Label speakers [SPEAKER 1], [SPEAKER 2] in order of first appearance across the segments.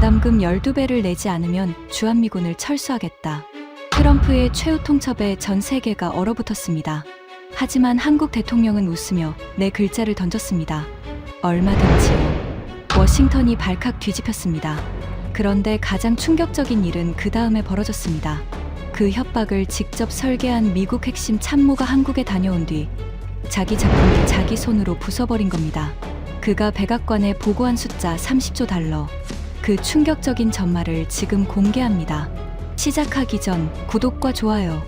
[SPEAKER 1] 분담금 12배를 내지 않으면 주한미군을 철수하겠다. 트럼프의 최후 통첩에 전 세계가 얼어붙었습니다. 하지만 한국 대통령은 웃으며 네 글자를 던졌습니다. 얼마든지요. 워싱턴이 발칵 뒤집혔습니다. 그런데 가장 충격적인 일은 그 다음에 벌어졌습니다. 그 협박을 직접 설계한 미국 핵심 참모가 한국에 다녀온 뒤 자기 작품을 자기 손으로 부숴버린 겁니다. 그가 백악관에 보고한 숫자 30조 달러. 그 충격적인 전말을 지금 공개합니다. 시작하기 전 구독과 좋아요,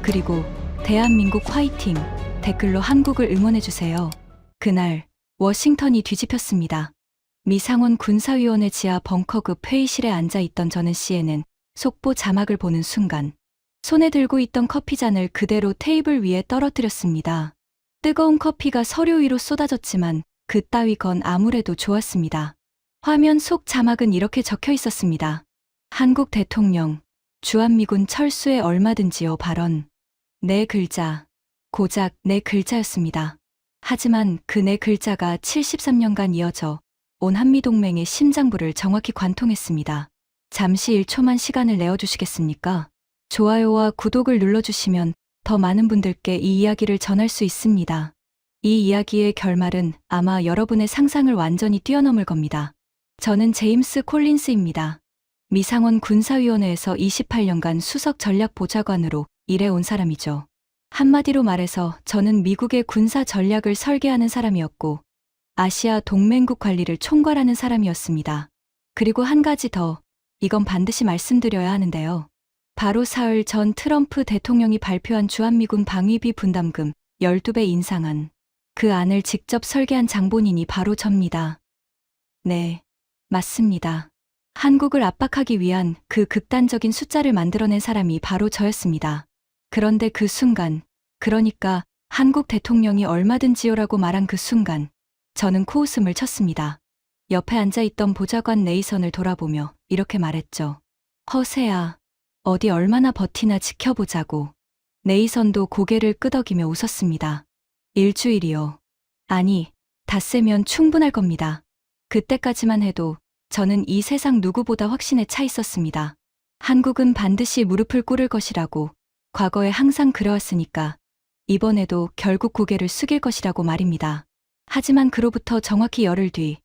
[SPEAKER 1] 그리고 대한민국 화이팅 댓글로 한국을 응원해주세요. 그날 워싱턴이 뒤집혔습니다. 미 상원 군사위원회 지하 벙커급 회의실에 앉아있던 저는 CNN 속보 자막을 보는 순간 손에 들고 있던 커피잔을 그대로 테이블 위에 떨어뜨렸습니다. 뜨거운 커피가 서류 위로 쏟아졌지만 그따위 건 아무래도 좋았습니다. 화면 속 자막은 이렇게 적혀 있었습니다. 한국 대통령, 주한미군 철수에 얼마든지요 발언. 네 글자, 고작 네 글자였습니다. 하지만 그 네 글자가 73년간 이어져 온 한미동맹의 심장부를 정확히 관통했습니다. 잠시 1초만 시간을 내어주시겠습니까? 좋아요와 구독을 눌러주시면 더 많은 분들께 이 이야기를 전할 수 있습니다. 이 이야기의 결말은 아마 여러분의 상상을 완전히 뛰어넘을 겁니다. 저는 제임스 콜린스입니다. 미 상원 군사위원회에서 28년간 수석 전략보좌관으로 일해온 사람이죠. 한마디로 말해서 저는 미국의 군사 전략을 설계하는 사람이었고 아시아 동맹국 관리를 총괄하는 사람이었습니다. 그리고 한 가지 더, 이건 반드시 말씀드려야 하는데요. 바로 사흘 전 트럼프 대통령이 발표한 주한미군 방위비 분담금 12배 인상안. 그 안을 직접 설계한 장본인이 바로 접니다. 네, 맞습니다. 한국을 압박하기 위한 그 극단적인 숫자를 만들어낸 사람이 바로 저였습니다. 그런데 그 순간, 그러니까 한국 대통령이 얼마든지요라고 말한 그 순간, 저는 코웃음을 쳤습니다. 옆에 앉아있던 보좌관 네이선을 돌아보며 이렇게 말했죠. 허세야, 어디 얼마나 버티나 지켜보자고. 네이선도 고개를 끄덕이며 웃었습니다. 일주일이요. 아니, 닷새면 충분할 겁니다. 그때까지만 해도 저는 이 세상 누구보다 확신에 차 있었습니다. 한국은 반드시 무릎을 꿇을 것이라고, 과거에 항상 그래왔으니까 이번에도 결국 고개를 숙일 것이라고 말입니다. 하지만 그로부터 정확히 열흘 뒤,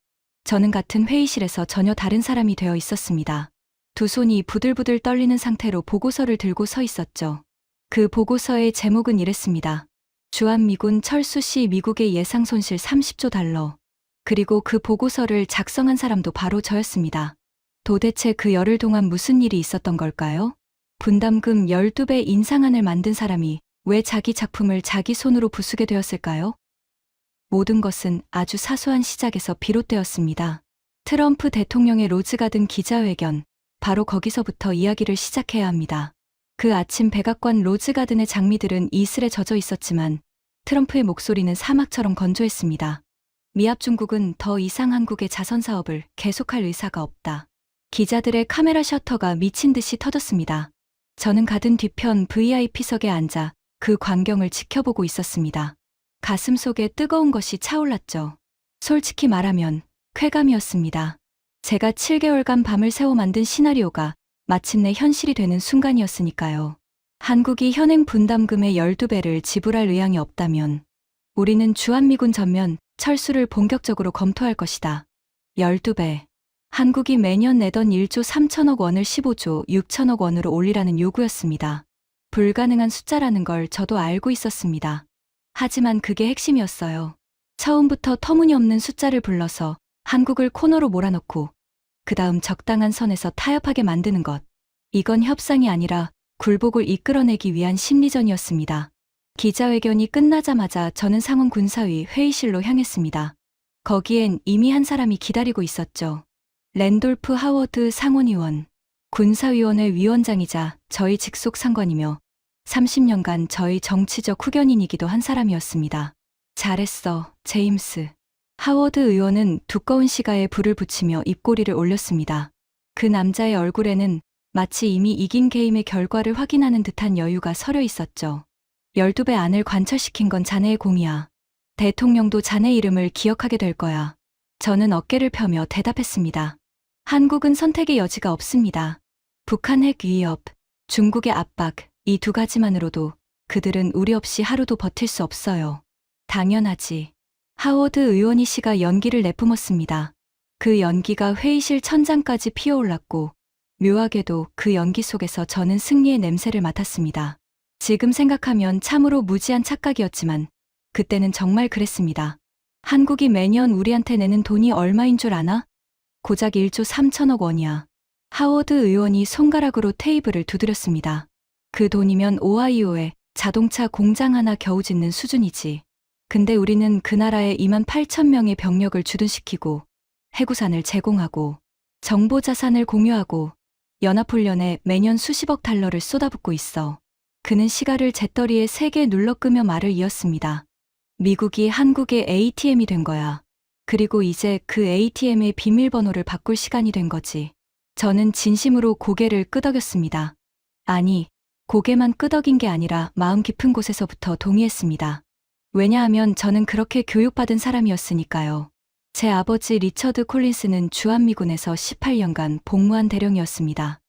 [SPEAKER 1] 저는 같은 회의실에서 전혀 다른 사람이 되어 있었습니다. 두 손이 부들부들 떨리는 상태로 보고서를 들고 서 있었죠. 그 보고서의 제목은 이랬습니다. 주한미군 철수 시 미국의 예상 손실 30조 달러. 그리고 그 보고서를 작성한 사람도 바로 저였습니다. 도대체 그 열흘 동안 무슨 일이 있었던 걸까요? 분담금 12배 인상안을 만든 사람이 왜 자기 작품을 자기 손으로 부수게 되었을까요? 모든 것은 아주 사소한 시작에서 비롯되었습니다. 트럼프 대통령의 로즈가든 기자회견, 바로 거기서부터 이야기를 시작해야 합니다. 그 아침 백악관 로즈가든의 장미들은 이슬에 젖어 있었지만 트럼프의 목소리는 사막처럼 건조했습니다. 미합 중국은 더 이상 한국의 자선 사업을 계속할 의사가 없다. 기자들의 카메라 셔터가 미친 듯이 터졌습니다. 저는 가든 뒤편 VIP석에 앉아 그 광경을 지켜보고 있었습니다. 가슴 속에 뜨거운 것이 차올랐죠. 솔직히 말하면 쾌감이었습니다. 제가 7개월간 밤을 새워 만든 시나리오가 마침내 현실이 되는 순간이었으니까요. 한국이 현행 분담금의 12배를 지불할 의향이 없다면 우리는 주한미군 전면 철수를 본격적으로 검토할 것이다. 12배. 한국이 매년 내던 1조 3천억 원을 15조 6천억 원으로 올리라는 요구였습니다. 불가능한 숫자라는 걸 저도 알고 있었습니다. 하지만 그게 핵심이었어요. 처음부터 터무니없는 숫자를 불러서 한국을 코너로 몰아넣고 그 다음 적당한 선에서 타협하게 만드는 것. 이건 협상이 아니라 굴복을 이끌어내기 위한 심리전이었습니다. 기자회견이 끝나자마자 저는 상원 군사위 회의실로 향했습니다. 거기엔 이미 한 사람이 기다리고 있었죠. 랜돌프 하워드 상원의원, 군사위원회 위원장이자 저희 직속 상관이며 30년간 저희 정치적 후견인이기도 한 사람이었습니다. 잘했어, 제임스. 하워드 의원은 두꺼운 시가에 불을 붙이며 입꼬리를 올렸습니다. 그 남자의 얼굴에는 마치 이미 이긴 게임의 결과를 확인하는 듯한 여유가 서려 있었죠. 12배 안을 관철시킨 건 자네의 공이야. 대통령도 자네 이름을 기억하게 될 거야. 저는 어깨를 펴며 대답했습니다. 한국은 선택의 여지가 없습니다. 북한 핵 위협, 중국의 압박, 이 두 가지만으로도 그들은 우리 없이 하루도 버틸 수 없어요. 당연하지. 하워드 의원이 씨가 연기를 내뿜었습니다. 그 연기가 회의실 천장까지 피어올랐고 묘하게도 그 연기 속에서 저는 승리의 냄새를 맡았습니다. 지금 생각하면 참으로 무지한 착각이었지만 그때는 정말 그랬습니다. 한국이 매년 우리한테 내는 돈이 얼마인 줄 아나? 고작 1조 3천억 원이야. 하워드 의원이 손가락으로 테이블을 두드렸습니다. 그 돈이면 오하이오에 자동차 공장 하나 겨우 짓는 수준이지. 근데 우리는 그 나라에 2만 8천 명의 병력을 주둔시키고 해구산을 제공하고 정보 자산을 공유하고 연합훈련에 매년 수십억 달러를 쏟아붓고 있어. 그는 시가를 재떨이에 세게 눌러끄며 말을 이었습니다. 미국이 한국의 ATM이 된 거야. 그리고 이제 그 ATM의 비밀번호를 바꿀 시간이 된 거지. 저는 진심으로 고개를 끄덕였습니다. 아니, 고개만 끄덕인 게 아니라 마음 깊은 곳에서부터 동의했습니다. 왜냐하면 저는 그렇게 교육받은 사람이었으니까요. 제 아버지 리처드 콜린스는 주한미군에서 18년간 복무한 대령이었습니다.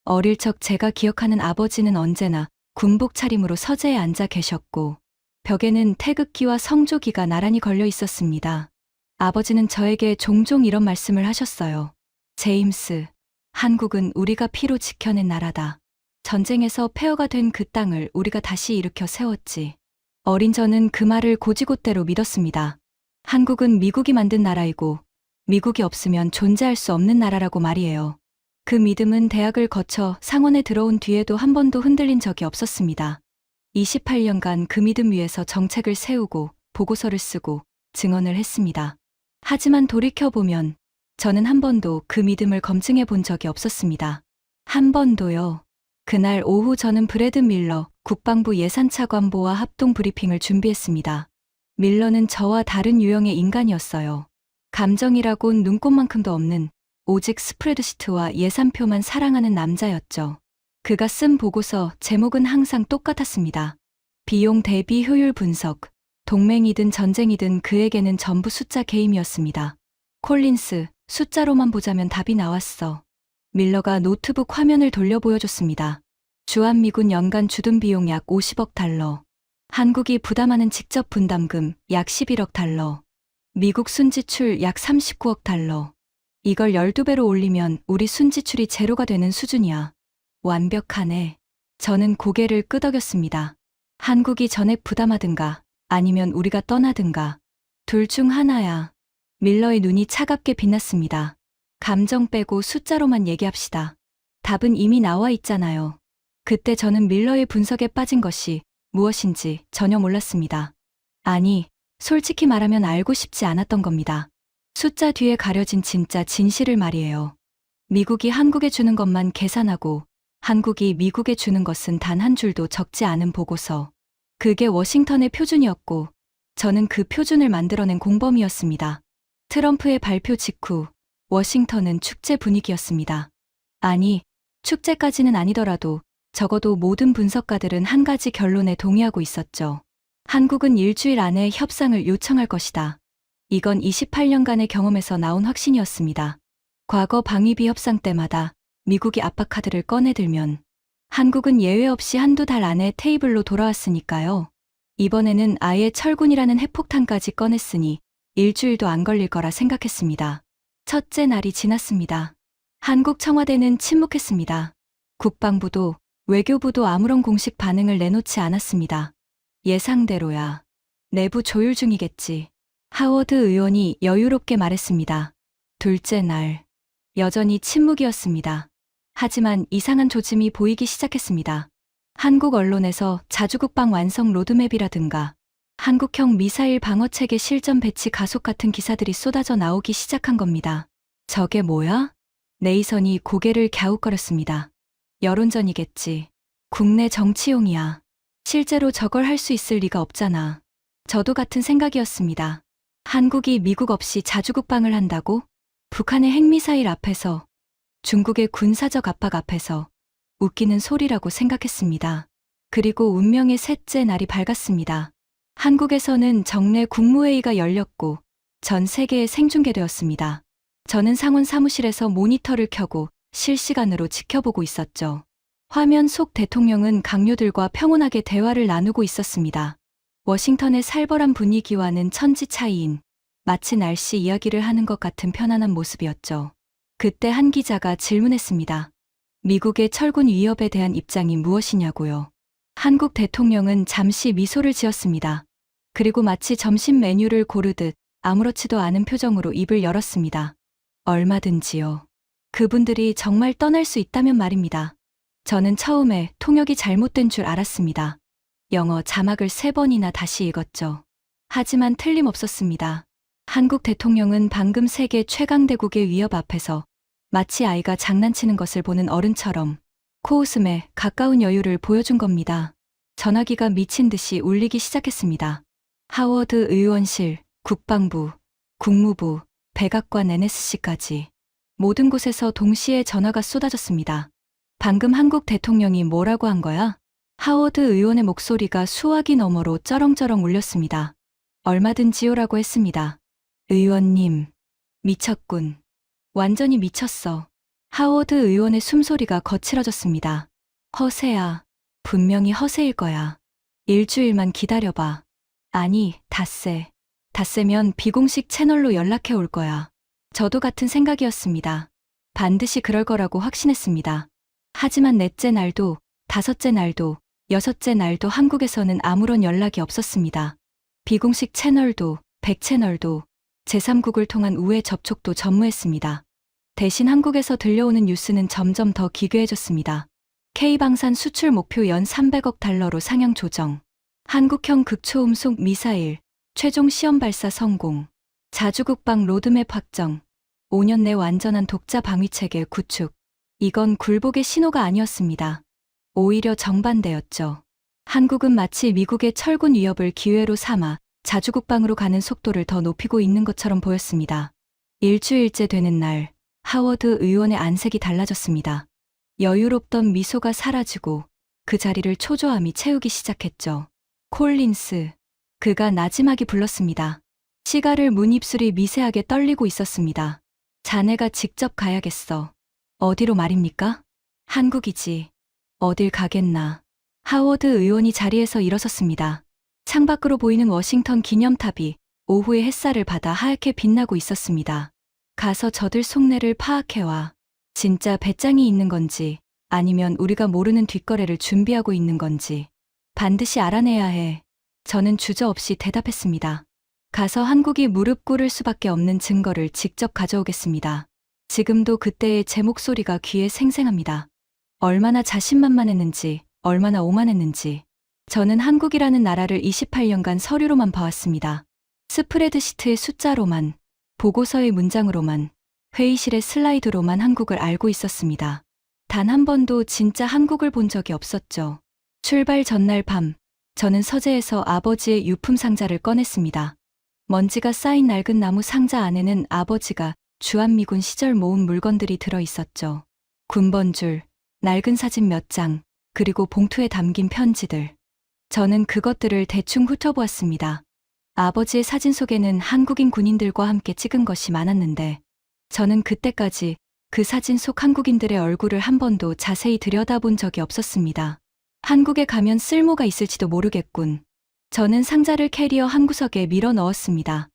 [SPEAKER 1] 어릴 적 제가 기억하는 아버지는 언제나 군복 차림으로 서재에 앉아 계셨고 벽에는 태극기와 성조기가 나란히 걸려 있었습니다. 아버지는 저에게 종종 이런 말씀을 하셨어요. 제임스, 한국은 우리가 피로 지켜낸 나라다. 전쟁에서 폐허가 된 그 땅을 우리가 다시 일으켜 세웠지. 어린 저는 그 말을 고지곳대로 믿었습니다. 한국은 미국이 만든 나라이고 미국이 없으면 존재할 수 없는 나라라고 말이에요. 그 믿음은 대학을 거쳐 상원에 들어온 뒤에도 한 번도 흔들린 적이 없었습니다. 28년간 그 믿음 위에서 정책을 세우고 보고서를 쓰고 증언을 했습니다. 하지만 돌이켜보면 저는 한 번도 그 믿음을 검증해 본 적이 없었습니다. 한 번도요. 그날 오후 저는 브래드 밀러 국방부 예산차관보와 합동 브리핑을 준비했습니다. 밀러는 저와 다른 유형의 인간이었어요. 감정이라곤 눈꽃만큼도 없는 오직 스프레드시트와 예산표만 사랑하는 남자였죠. 그가 쓴 보고서 제목은 항상 똑같았습니다. 비용 대비 효율 분석. 동맹이든 전쟁이든 그에게는 전부 숫자 게임이었습니다. 콜린스, 숫자로만 보자면 답이 나왔어. 밀러가 노트북 화면을 돌려 보여줬습니다. 주한미군 연간 주둔 비용 약 50억 달러. 한국이 부담하는 직접 분담금 약 11억 달러. 미국 순지출 약 39억 달러. 이걸 12배로 올리면 우리 순지출이 제로가 되는 수준이야. 완벽하네. 저는 고개를 끄덕였습니다. 한국이 전액 부담하든가 아니면 우리가 떠나든가. 둘 중 하나야. 밀러의 눈이 차갑게 빛났습니다. 감정 빼고 숫자로만 얘기합시다. 답은 이미 나와 있잖아요. 그때 저는 밀러의 분석에 빠진 것이 무엇인지 전혀 몰랐습니다. 아니, 솔직히 말하면 알고 싶지 않았던 겁니다. 숫자 뒤에 가려진 진짜 진실을 말이에요. 미국이 한국에 주는 것만 계산하고 한국이 미국에 주는 것은 단 한 줄도 적지 않은 보고서. 그게 워싱턴의 표준이었고 저는 그 표준을 만들어낸 공범이었습니다. 트럼프의 발표 직후 워싱턴은 축제 분위기였습니다. 아니, 축제까지는 아니더라도 적어도 모든 분석가들은 한 가지 결론에 동의하고 있었죠. 한국은 일주일 안에 협상을 요청할 것이다. 이건 28년간의 경험에서 나온 확신이었습니다. 과거 방위비 협상 때마다 미국이 압박 카드를 꺼내들면 한국은 예외 없이 한두 달 안에 테이블로 돌아왔으니까요. 이번에는 아예 철군이라는 핵폭탄까지 꺼냈으니 일주일도 안 걸릴 거라 생각했습니다. 첫째 날이 지났습니다. 한국 청와대는 침묵했습니다. 국방부도 외교부도 아무런 공식 반응을 내놓지 않았습니다. 예상대로야. 내부 조율 중이겠지. 하워드 의원이 여유롭게 말했습니다. 둘째 날. 여전히 침묵이었습니다. 하지만 이상한 조짐이 보이기 시작했습니다. 한국 언론에서 자주국방 완성 로드맵이라든가 한국형 미사일 방어체계 실전 배치 가속 같은 기사들이 쏟아져 나오기 시작한 겁니다. 저게 뭐야? 네이선이 고개를 갸웃거렸습니다. 여론전이겠지. 국내 정치용이야. 실제로 저걸 할 수 있을 리가 없잖아. 저도 같은 생각이었습니다. 한국이 미국 없이 자주국방을 한다고? 북한의 핵미사일 앞에서, 중국의 군사적 압박 앞에서 웃기는 소리라고 생각했습니다. 그리고 운명의 셋째 날이 밝았습니다. 한국에서는 정례 국무회의가 열렸고 전 세계에 생중계되었습니다. 저는 상원 사무실에서 모니터를 켜고 실시간으로 지켜보고 있었죠. 화면 속 대통령은 강요들과 평온하게 대화를 나누고 있었습니다. 워싱턴의 살벌한 분위기와는 천지 차이인 마치 날씨 이야기를 하는 것 같은 편안한 모습이었죠. 그때 한 기자가 질문했습니다. 미국의 철군 위협에 대한 입장이 무엇이냐고요. 한국 대통령은 잠시 미소를 지었습니다. 그리고 마치 점심 메뉴를 고르듯 아무렇지도 않은 표정으로 입을 열었습니다. 얼마든지요. 그분들이 정말 떠날 수 있다면 말입니다. 저는 처음에 통역이 잘못된 줄 알았습니다. 영어 자막을 3번이나 다시 읽었죠. 하지만 틀림없었습니다. 한국 대통령은 방금 세계 최강대국의 위협 앞에서 마치 아이가 장난치는 것을 보는 어른처럼 코웃음에 가까운 여유를 보여준 겁니다. 전화기가 미친 듯이 울리기 시작했습니다. 하워드 의원실, 국방부, 국무부, 백악관 NSC까지 모든 곳에서 동시에 전화가 쏟아졌습니다. 방금 한국 대통령이 뭐라고 한 거야? 하워드 의원의 목소리가 수화기 너머로 쩌렁쩌렁 울렸습니다. 얼마든지요라고 했습니다. 의원님, 미쳤군. 완전히 미쳤어. 하워드 의원의 숨소리가 거칠어졌습니다. 허세야. 분명히 허세일 거야. 일주일만 기다려봐. 아니, 닷새. 닷새면 비공식 채널로 연락해 올 거야. 저도 같은 생각이었습니다. 반드시 그럴 거라고 확신했습니다. 하지만 넷째 날도, 다섯째 날도, 여섯째 날도 한국에서는 아무런 연락이 없었습니다. 비공식 채널도, 백채널도, 제3국을 통한 우회 접촉도 전무했습니다. 대신 한국에서 들려오는 뉴스는 점점 더 기괴해졌습니다. K방산 수출 목표 연 300억 달러로 상향 조정. 한국형 극초음속 미사일, 최종 시험 발사 성공. 자주국방 로드맵 확정. 5년 내 완전한 독자 방위체계 구축. 이건 굴복의 신호가 아니었습니다. 오히려 정반대였죠. 한국은 마치 미국의 철군 위협을 기회로 삼아 자주국방으로 가는 속도를 더 높이고 있는 것처럼 보였습니다. 일주일째 되는 날, 하워드 의원의 안색이 달라졌습니다. 여유롭던 미소가 사라지고 그 자리를 초조함이 채우기 시작했죠. 콜린스. 그가 나지막이 불렀습니다. 시가를 문 입술이 미세하게 떨리고 있었습니다. 자네가 직접 가야겠어. 어디로 말입니까? 한국이지. 어딜 가겠나. 하워드 의원이 자리에서 일어섰습니다. 창밖으로 보이는 워싱턴 기념탑이 오후의 햇살을 받아 하얗게 빛나고 있었습니다. 가서 저들 속내를 파악해와. 진짜 배짱이 있는 건지 아니면 우리가 모르는 뒷거래를 준비하고 있는 건지 반드시 알아내야 해. 저는 주저없이 대답했습니다. 가서 한국이 무릎 꿇을 수밖에 없는 증거를 직접 가져오겠습니다. 지금도 그때의 제 목소리가 귀에 생생합니다. 얼마나 자신만만했는지, 얼마나 오만했는지. 저는 한국이라는 나라를 28년간 서류로만 봐왔습니다. 스프레드시트의 숫자로만, 보고서의 문장으로만, 회의실의 슬라이드로만 한국을 알고 있었습니다. 단 한 번도 진짜 한국을 본 적이 없었죠. 출발 전날 밤, 저는 서재에서 아버지의 유품 상자를 꺼냈습니다. 먼지가 쌓인 낡은 나무 상자 안에는 아버지가 주한미군 시절 모은 물건들이 들어 있었죠. 군번줄, 낡은 사진 몇 장, 그리고 봉투에 담긴 편지들. 저는 그것들을 대충 훑어보았습니다. 아버지의 사진 속에는 한국인 군인들과 함께 찍은 것이 많았는데 저는 그때까지 그 사진 속 한국인들의 얼굴을 한 번도 자세히 들여다본 적이 없었습니다. 한국에 가면 쓸모가 있을지도 모르겠군. 저는 상자를 캐리어 한 구석에 밀어 넣었습니다.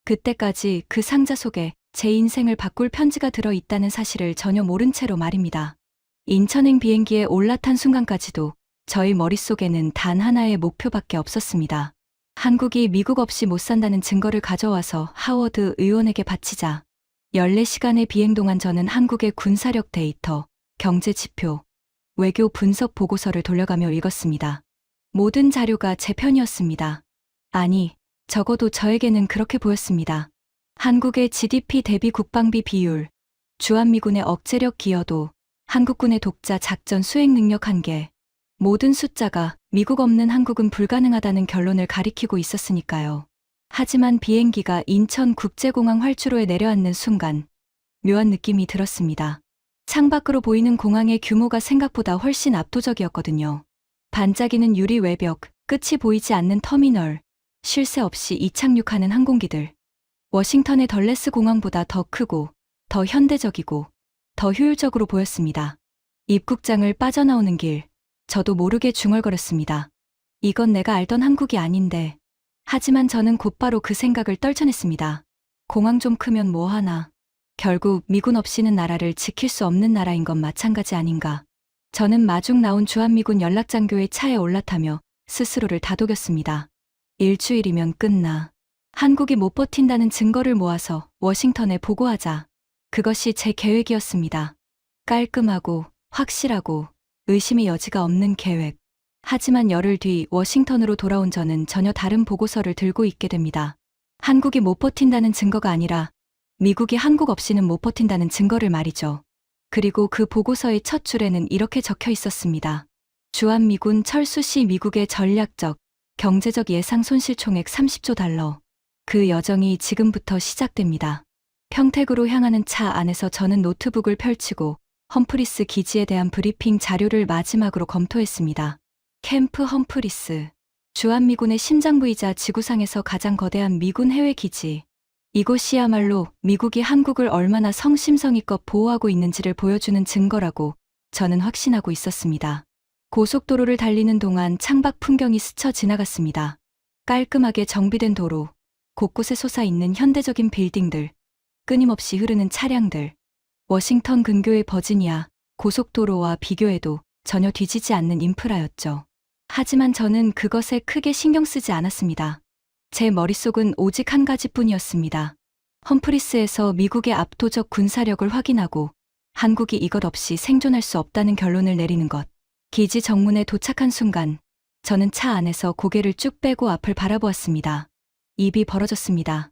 [SPEAKER 1] 그때까지 그 상자 속에 제 인생을 바꿀 편지가 들어있다는 사실을 전혀 모른 채로 말입니다. 인천행 비행기에 올라탄 순간까지도 저희 머릿속에는 단 하나의 목표밖에 없었습니다. 한국이 미국 없이 못 산다는 증거를 가져와서 하워드 의원에게 바치자. 14시간의 비행 동안 저는 한국의 군사력 데이터, 경제 지표, 외교 분석 보고서를 돌려가며 읽었습니다. 모든 자료가 제 편이었습니다. 아니, 적어도 저에게는 그렇게 보였습니다. 한국의 GDP 대비 국방비 비율, 주한미군의 억제력 기여도, 한국군의 독자 작전 수행 능력 한계, 모든 숫자가 미국 없는 한국은 불가능하다는 결론을 가리키고 있었으니까요. 하지만 비행기가 인천국제공항 활주로에 내려앉는 순간 묘한 느낌이 들었습니다. 창밖으로 보이는 공항의 규모가 생각보다 훨씬 압도적이었거든요. 반짝이는 유리 외벽, 끝이 보이지 않는 터미널, 쉴 새 없이 이착륙하는 항공기들. 워싱턴의 덜레스 공항보다 더 크고 더 현대적이고 더 효율적으로 보였습니다. 입국장을 빠져나오는 길, 저도 모르게 중얼거렸습니다. 이건 내가 알던 한국이 아닌데. 하지만 저는 곧바로 그 생각을 떨쳐냈습니다. 공항 좀 크면 뭐하나. 결국 미군 없이는 나라를 지킬 수 없는 나라인 건 마찬가지 아닌가. 저는 마중 나온 주한미군 연락장교의 차에 올라타며 스스로를 다독였습니다. 일주일이면 끝나. 한국이 못 버틴다는 증거를 모아서 워싱턴에 보고하자. 그것이 제 계획이었습니다. 깔끔하고 확실하고 의심의 여지가 없는 계획. 하지만 열흘 뒤 워싱턴으로 돌아온 저는 전혀 다른 보고서를 들고 있게 됩니다. 한국이 못 버틴다는 증거가 아니라 미국이 한국 없이는 못 버틴다는 증거를 말이죠. 그리고 그 보고서의 첫 줄에는 이렇게 적혀 있었습니다. 주한미군 철수 시 미국의 전략적, 경제적 예상 손실 총액 30조 달러. 그 여정이 지금부터 시작됩니다. 평택으로 향하는 차 안에서 저는 노트북을 펼치고 험프리스 기지에 대한 브리핑 자료를 마지막으로 검토했습니다. 캠프 험프리스. 주한미군의 심장부이자 지구상에서 가장 거대한 미군 해외 기지. 이곳이야말로 미국이 한국을 얼마나 성심성의껏 보호하고 있는지를 보여주는 증거라고 저는 확신하고 있었습니다. 고속도로를 달리는 동안 창밖 풍경이 스쳐 지나갔습니다. 깔끔하게 정비된 도로, 곳곳에 솟아있는 현대적인 빌딩들, 끊임없이 흐르는 차량들. 워싱턴 근교의 버지니아 고속도로와 비교해도 전혀 뒤지지 않는 인프라였죠. 하지만 저는 그것에 크게 신경 쓰지 않았습니다. 제 머릿속은 오직 한 가지뿐이었습니다. 험프리스에서 미국의 압도적 군사력을 확인하고 한국이 이것 없이 생존할 수 없다는 결론을 내리는 것. 기지 정문에 도착한 순간 저는 차 안에서 고개를 쭉 빼고 앞을 바라보았습니다. 입이 벌어졌습니다.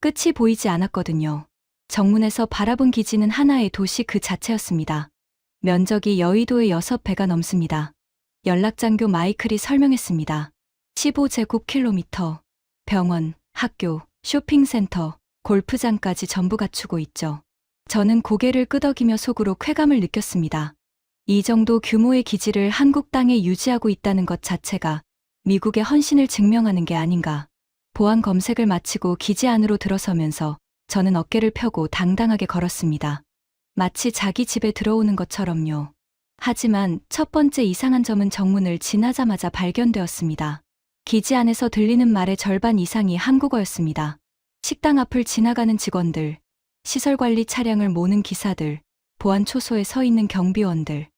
[SPEAKER 1] 끝이 보이지 않았거든요. 정문에서 바라본 기지는 하나의 도시 그 자체였습니다. 면적이 여의도의 6배가 넘습니다. 연락장교 마이클이 설명했습니다. 15제곱킬로미터. 병원, 학교, 쇼핑센터, 골프장까지 전부 갖추고 있죠. 저는 고개를 끄덕이며 속으로 쾌감을 느꼈습니다. 이 정도 규모의 기지를 한국 땅에 유지하고 있다는 것 자체가 미국의 헌신을 증명하는 게 아닌가. 보안 검색을 마치고 기지 안으로 들어서면서 저는 어깨를 펴고 당당하게 걸었습니다. 마치 자기 집에 들어오는 것처럼요. 하지만 첫 번째 이상한 점은 정문을 지나자마자 발견되었습니다. 기지 안에서 들리는 말의 절반 이상이 한국어였습니다. 식당 앞을 지나가는 직원들, 시설관리 차량을 모는 기사들, 보안 초소에 서 있는 경비원들.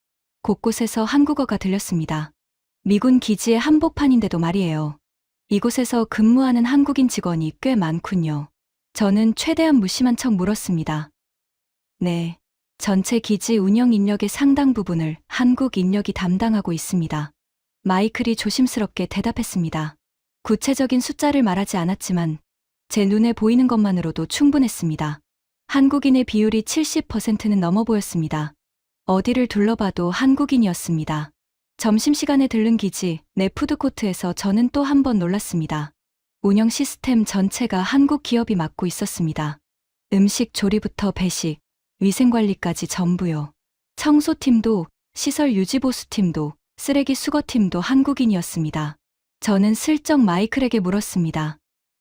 [SPEAKER 1] 곳곳에서 한국어가 들렸습니다. 미군 기지의 한복판인데도 말이에요. 이곳에서 근무하는 한국인 직원이 꽤 많군요. 저는 최대한 무심한 척 물었습니다. 네. 전체 기지 운영 인력의 상당 부분을 한국 인력이 담당하고 있습니다. 마이클이 조심스럽게 대답했습니다. 구체적인 숫자를 말하지 않았지만 제 눈에 보이는 것만으로도 충분했습니다. 한국인의 비율이 70%는 넘어 보였습니다. 어디를 둘러봐도 한국인이었습니다. 점심시간에 들른 기지 내 푸드코트에서 저는 또 한 번 놀랐습니다. 운영 시스템 전체가 한국 기업이 맡고 있었습니다. 음식 조리부터 배식, 위생관리까지 전부요. 청소팀도, 시설 유지보수팀도, 쓰레기 수거팀도 한국인이었습니다. 저는 슬쩍 마이클에게 물었습니다.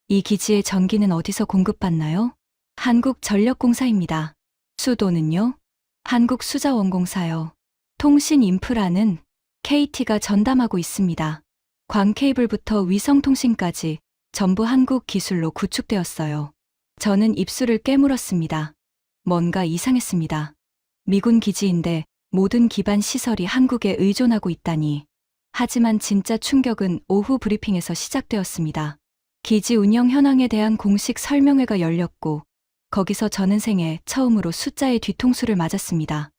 [SPEAKER 1] 이 기지의 전기는 어디서 공급받나요? 한국전력공사입니다. 수도는요? 한국수자원공사요. 통신 인프라는 KT가 전담하고 있습니다. 광케이블부터 위성통신까지 전부 한국 기술로 구축되었어요. 저는 입술을 깨물었습니다. 뭔가 이상했습니다. 미군 기지인데 모든 기반 시설이 한국에 의존하고 있다니. 하지만 진짜 충격은 오후 브리핑에서 시작되었습니다. 기지 운영 현황에 대한 공식 설명회가 열렸고 거기서 저는 생애 처음으로 숫자의 뒤통수를 맞았습니다.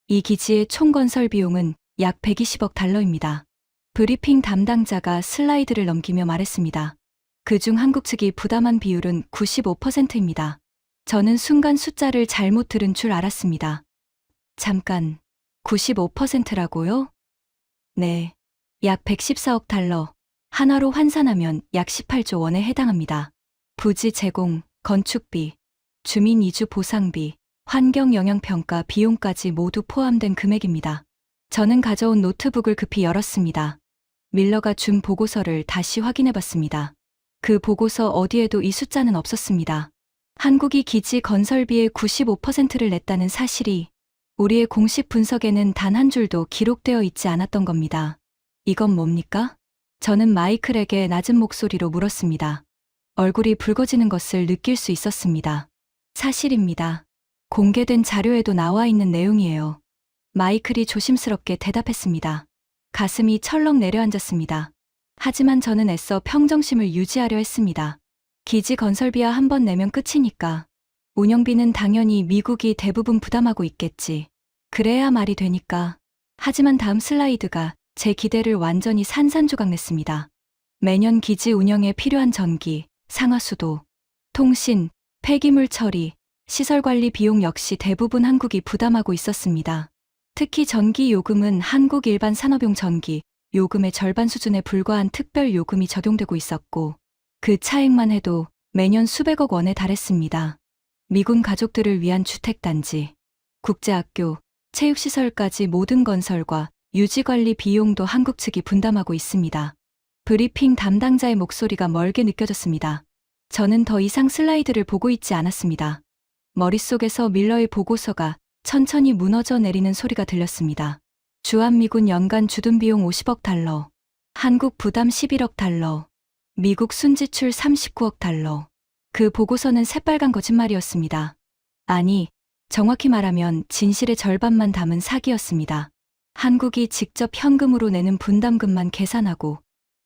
[SPEAKER 1] 이 기지의 총 건설 비용은 약 120억 달러입니다. 브리핑 담당자가 슬라이드를 넘기며 말했습니다. 그중 한국 측이 부담한 비율은 95%입니다. 저는 순간 숫자를 잘못 들은 줄 알았습니다. 잠깐, 95%라고요? 네, 약 114억 달러, 한화로 환산하면 약 18조 원에 해당합니다. 부지 제공, 건축비, 주민 이주 보상비, 환경영향평가 비용까지 모두 포함된 금액입니다. 저는 가져온 노트북을 급히 열었습니다. 밀러가 준 보고서를 다시 확인해봤습니다. 그 보고서 어디에도 이 숫자는 없었습니다. 한국이 기지 건설비의 95%를 냈다는 사실이 우리의 공식 분석에는 단 한 줄도 기록되어 있지 않았던 겁니다. 이건 뭡니까? 저는 마이클에게 낮은 목소리로 물었습니다. 얼굴이 붉어지는 것을 느낄 수 있었습니다. 사실입니다. 공개된 자료에도 나와 있는 내용이에요. 마이클이 조심스럽게 대답했습니다. 가슴이 철렁 내려앉았습니다. 하지만 저는 애써 평정심을 유지하려 했습니다. 기지 건설비야 한 번 내면 끝이니까. 운영비는 당연히 미국이 대부분 부담하고 있겠지. 그래야 말이 되니까. 하지만 다음 슬라이드가 제 기대를 완전히 산산조각냈습니다. 매년 기지 운영에 필요한 전기, 상하수도, 통신, 폐기물 처리, 시설 관리 비용 역시 대부분 한국이 부담하고 있었습니다. 특히 전기 요금은 한국 일반 산업용 전기 요금의 절반 수준에 불과한 특별 요금이 적용되고 있었고 그 차액만 해도 매년 수백억 원에 달했습니다. 미군 가족들을 위한 주택단지, 국제학교, 체육시설까지 모든 건설과 유지관리 비용도 한국 측이 분담하고 있습니다. 브리핑 담당자의 목소리가 멀게 느껴졌습니다. 저는 더 이상 슬라이드를 보고 있지 않았습니다. 머릿속에서 밀러의 보고서가 천천히 무너져 내리는 소리가 들렸습니다. 주한미군 연간 주둔 비용 50억 달러, 한국 부담 11억 달러, 미국 순지출 39억 달러. 그 보고서는 새빨간 거짓말이었습니다. 아니, 정확히 말하면 진실의 절반만 담은 사기였습니다. 한국이 직접 현금으로 내는 분담금만 계산하고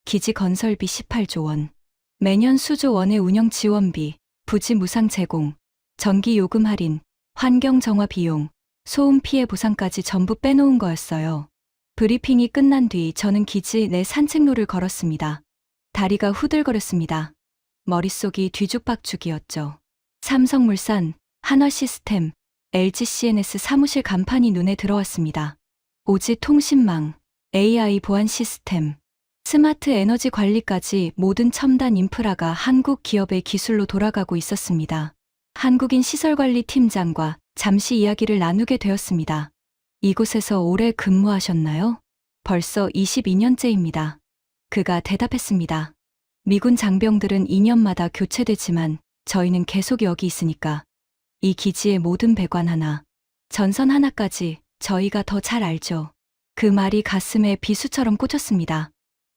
[SPEAKER 1] 기지 건설비 18조 원, 매년 수조 원의 운영 지원비, 부지 무상 제공, 전기 요금 할인, 환경 정화 비용, 소음 피해 보상까지 전부 빼놓은 거였어요. 브리핑이 끝난 뒤 저는 기지 내 산책로를 걸었습니다. 다리가 후들거렸습니다. 머릿속이 뒤죽박죽이었죠. 삼성물산, 한화시스템, LGCNS 사무실 간판이 눈에 들어왔습니다. 오지 통신망, AI 보안 시스템, 스마트 에너지 관리까지 모든 첨단 인프라가 한국 기업의 기술로 돌아가고 있었습니다. 한국인 시설관리 팀장과 잠시 이야기를 나누게 되었습니다. 이곳에서 오래 근무하셨나요? 벌써 22년째입니다. 그가 대답했습니다. 미군 장병들은 2년마다 교체되지만 저희는 계속 여기 있으니까 이 기지의 모든 배관 하나, 전선 하나까지 저희가 더 잘 알죠. 그 말이 가슴에 비수처럼 꽂혔습니다.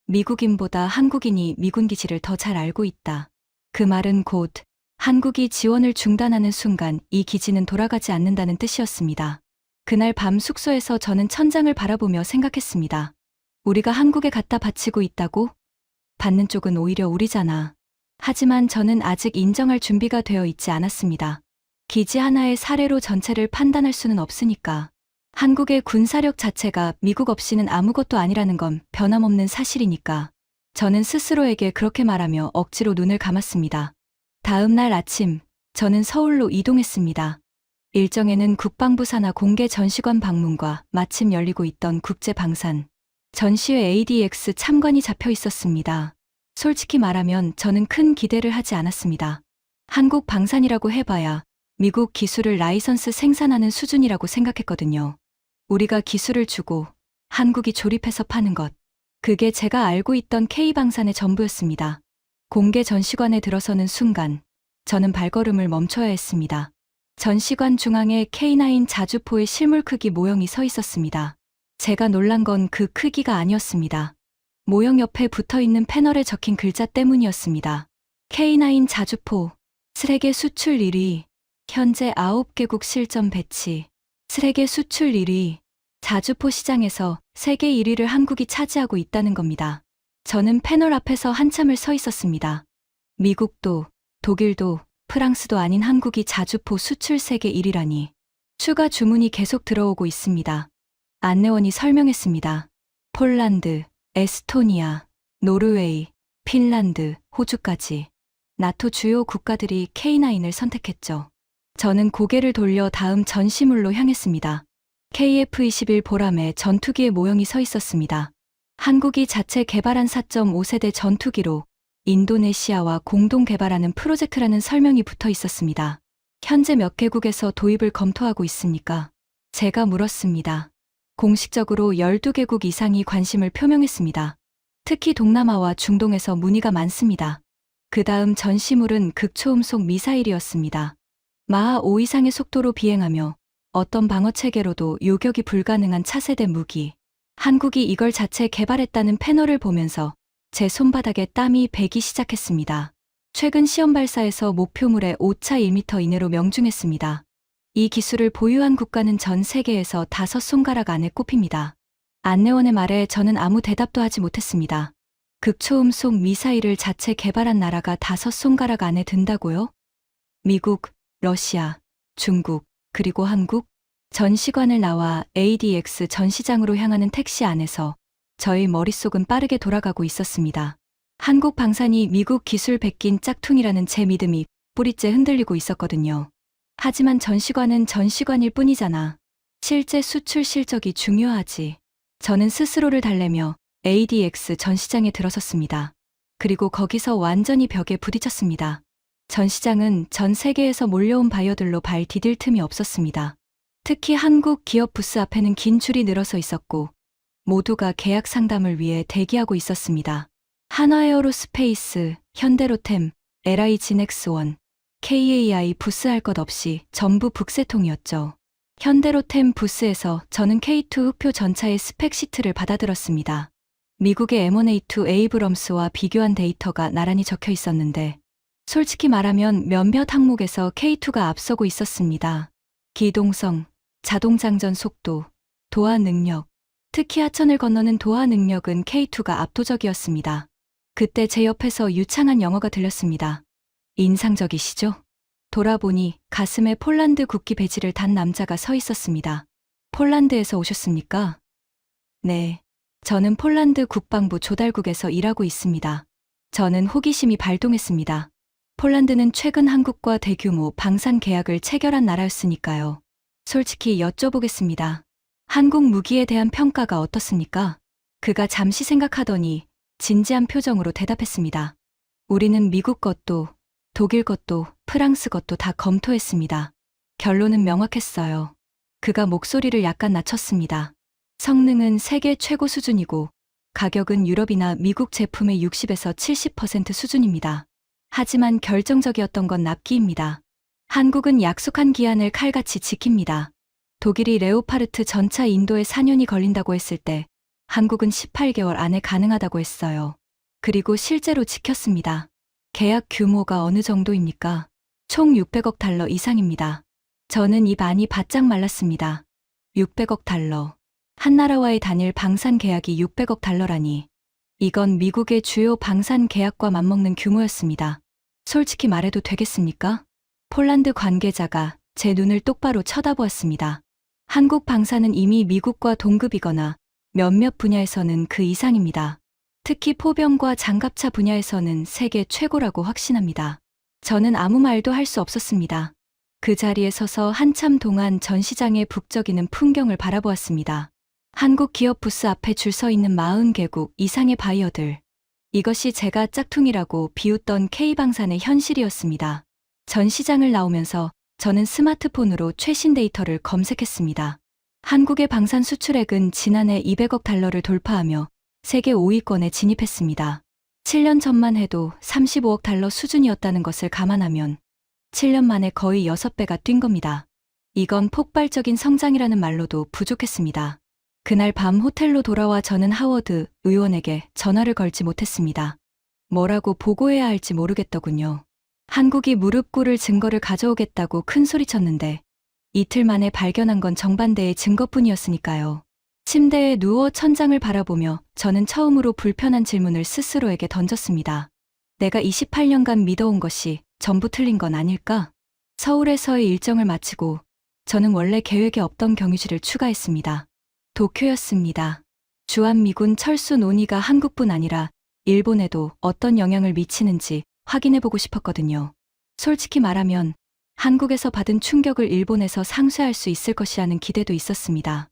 [SPEAKER 1] 미국인보다 한국인이 미군 기지를 더 잘 알고 있다. 그 말은 곧 한국이 지원을 중단하는 순간 이 기지는 돌아가지 않는다는 뜻이었습니다. 그날 밤 숙소에서 저는 천장을 바라보며 생각했습니다. 우리가 한국에 갖다 바치고 있다고? 받는 쪽은 오히려 우리잖아. 하지만 저는 아직 인정할 준비가 되어 있지 않았습니다. 기지 하나의 사례로 전체를 판단할 수는 없으니까. 한국의 군사력 자체가 미국 없이는 아무것도 아니라는 건 변함없는 사실이니까. 저는 스스로에게 그렇게 말하며 억지로 눈을 감았습니다. 다음 날 아침, 저는 서울로 이동했습니다. 일정에는 국방부 산하 공개 전시관 방문과 마침 열리고 있던 국제방산 전시회 ADX 참관이 잡혀 있었습니다. 솔직히 말하면 저는 큰 기대를 하지 않았습니다. 한국 방산이라고 해봐야 미국 기술을 라이선스 생산하는 수준이라고 생각했거든요. 우리가 기술을 주고 한국이 조립해서 파는 것. 그게 제가 알고 있던 K방산의 전부였습니다. 공개 전시관에 들어서는 순간 저는 발걸음을 멈춰야 했습니다. 전시관 중앙에 K9 자주포의 실물 크기 모형이 서 있었습니다. 제가 놀란 건 그 크기가 아니었습니다. 모형 옆에 붙어있는 패널에 적힌 글자 때문이었습니다. K9 자주포, 세계 수출 1위, 현재 9개국 실전 배치, 세계 수출 1위, 자주포 시장에서 세계 1위를 한국이 차지하고 있다는 겁니다. 저는 패널 앞에서 한참을 서 있었습니다. 미국도, 독일도, 프랑스도 아닌 한국이 자주포 수출 세계 1위라니. 추가 주문이 계속 들어오고 있습니다. 안내원이 설명했습니다. 폴란드, 에스토니아, 노르웨이, 핀란드, 호주까지. 나토 주요 국가들이 K9을 선택했죠. 저는 고개를 돌려 다음 전시물로 향했습니다. KF-21 보람의 전투기의 모형이 서 있었습니다. 한국이 자체 개발한 4.5세대 전투기로 인도네시아와 공동 개발하는 프로젝트라는 설명이 붙어 있었습니다. 현재 몇 개국에서 도입을 검토하고 있습니까? 제가 물었습니다. 공식적으로 12개국 이상이 관심을 표명했습니다. 특히 동남아와 중동에서 문의가 많습니다. 그 다음 전시물은 극초음속 미사일이었습니다. 마하 5 이상의 속도로 비행하며 어떤 방어체계로도 요격이 불가능한 차세대 무기. 한국이 이걸 자체 개발했다는 패널을 보면서 제 손바닥에 땀이 배기 시작했습니다. 최근 시험 발사에서 목표물의 오차 1m 이내로 명중했습니다. 이 기술을 보유한 국가는 전 세계에서 5손가락 안에 꼽힙니다. 안내원의 말에 저는 아무 대답도 하지 못했습니다. 극초음속 미사일을 자체 개발한 나라가 5손가락 안에 든다고요? 미국, 러시아, 중국, 그리고 한국? 전시관을 나와 ADX 전시장으로 향하는 택시 안에서 저의 머릿속은 빠르게 돌아가고 있었습니다. 한국 방산이 미국 기술 베낀 짝퉁이라는 제 믿음이 뿌리째 흔들리고 있었거든요. 하지만 전시관은 전시관일 뿐이잖아. 실제 수출 실적이 중요하지. 저는 스스로를 달래며 ADX 전시장에 들어섰습니다. 그리고 거기서 완전히 벽에 부딪혔습니다. 전시장은 전 세계에서 몰려온 바이어들로 발 디딜 틈이 없었습니다. 특히 한국 기업 부스 앞에는 긴 줄이 늘어서 있었고 모두가 계약 상담을 위해 대기하고 있었습니다. 한화에어로스페이스, 현대로템, LI진엑스원, KAI 부스 할 것 없이 전부 북새통이었죠. 현대로템 부스에서 저는 K2 흑표 전차의 스펙 시트를 받아들었습니다. 미국의 M1A2 에이브럼스와 비교한 데이터가 나란히 적혀 있었는데 솔직히 말하면 몇몇 항목에서 K2가 앞서고 있었습니다. 기동성, 자동장전 속도, 도하 능력, 특히 하천을 건너는 도하 능력은 K2가 압도적이었습니다. 그때 제 옆에서 유창한 영어가 들렸습니다. 인상적이시죠? 돌아보니 가슴에 폴란드 국기 배지를 단 남자가 서 있었습니다. 폴란드에서 오셨습니까? 네. 저는 폴란드 국방부 조달국에서 일하고 있습니다. 저는 호기심이 발동했습니다. 폴란드는 최근 한국과 대규모 방산 계약을 체결한 나라였으니까요. 솔직히 여쭤보겠습니다. 한국 무기에 대한 평가가 어떻습니까? 그가 잠시 생각하더니 진지한 표정으로 대답했습니다. 우리는 미국 것도, 독일 것도, 프랑스 것도 다 검토했습니다. 결론은 명확했어요. 그가 목소리를 약간 낮췄습니다. 성능은 세계 최고 수준이고 가격은 유럽이나 미국 제품의 60에서 70% 수준입니다. 하지만 결정적이었던 건 납기입니다. 한국은 약속한 기한을 칼같이 지킵니다. 독일이 레오파르트 전차 인도에 4년이 걸린다고 했을 때 한국은 18개월 안에 가능하다고 했어요. 그리고 실제로 지켰습니다. 계약 규모가 어느 정도입니까? 총 600억 달러 이상입니다. 저는 입 안이 바짝 말랐습니다. 600억 달러. 한 나라와의 단일 방산 계약이 600억 달러라니. 이건 미국의 주요 방산 계약과 맞먹는 규모였습니다. 솔직히 말해도 되겠습니까? 폴란드 관계자가 제 눈을 똑바로 쳐다보았습니다. 한국 방산은 이미 미국과 동급이거나 몇몇 분야에서는 그 이상입니다. 특히 포병과 장갑차 분야에서는 세계 최고라고 확신합니다. 저는 아무 말도 할 수 없었습니다. 그 자리에 서서 한참 동안 전시장의 북적이는 풍경을 바라보았습니다. 한국 기업 부스 앞에 줄 서 있는 40개국 이상의 바이어들. 이것이 제가 짝퉁이라고 비웃던 K방산의 현실이었습니다. 전시장을 나오면서 저는 스마트폰으로 최신 데이터를 검색했습니다. 한국의 방산 수출액은 지난해 200억 달러를 돌파하며 세계 5위권에 진입했습니다. 7년 전만 해도 35억 달러 수준이었다는 것을 감안하면 7년 만에 거의 6배가 뛴 겁니다. 이건 폭발적인 성장이라는 말로도 부족했습니다. 그날 밤 호텔로 돌아와 저는 하워드 의원에게 전화를 걸지 못했습니다. 뭐라고 보고해야 할지 모르겠더군요. 한국이 무릎 꿇을 증거를 가져오겠다고 큰 소리쳤는데 이틀 만에 발견한 건 정반대의 증거뿐이었으니까요. 침대에 누워 천장을 바라보며 저는 처음으로 불편한 질문을 스스로에게 던졌습니다. 내가 28년간 믿어온 것이 전부 틀린 건 아닐까? 서울에서의 일정을 마치고 저는 원래 계획에 없던 경유지를 추가했습니다. 도쿄였습니다. 주한미군 철수 논의가 한국뿐 아니라 일본에도 어떤 영향을 미치는지 확인해보고 싶었거든요. 솔직히 말하면 한국에서 받은 충격을 일본에서 상쇄할 수 있을 것이라는 기대도 있었습니다.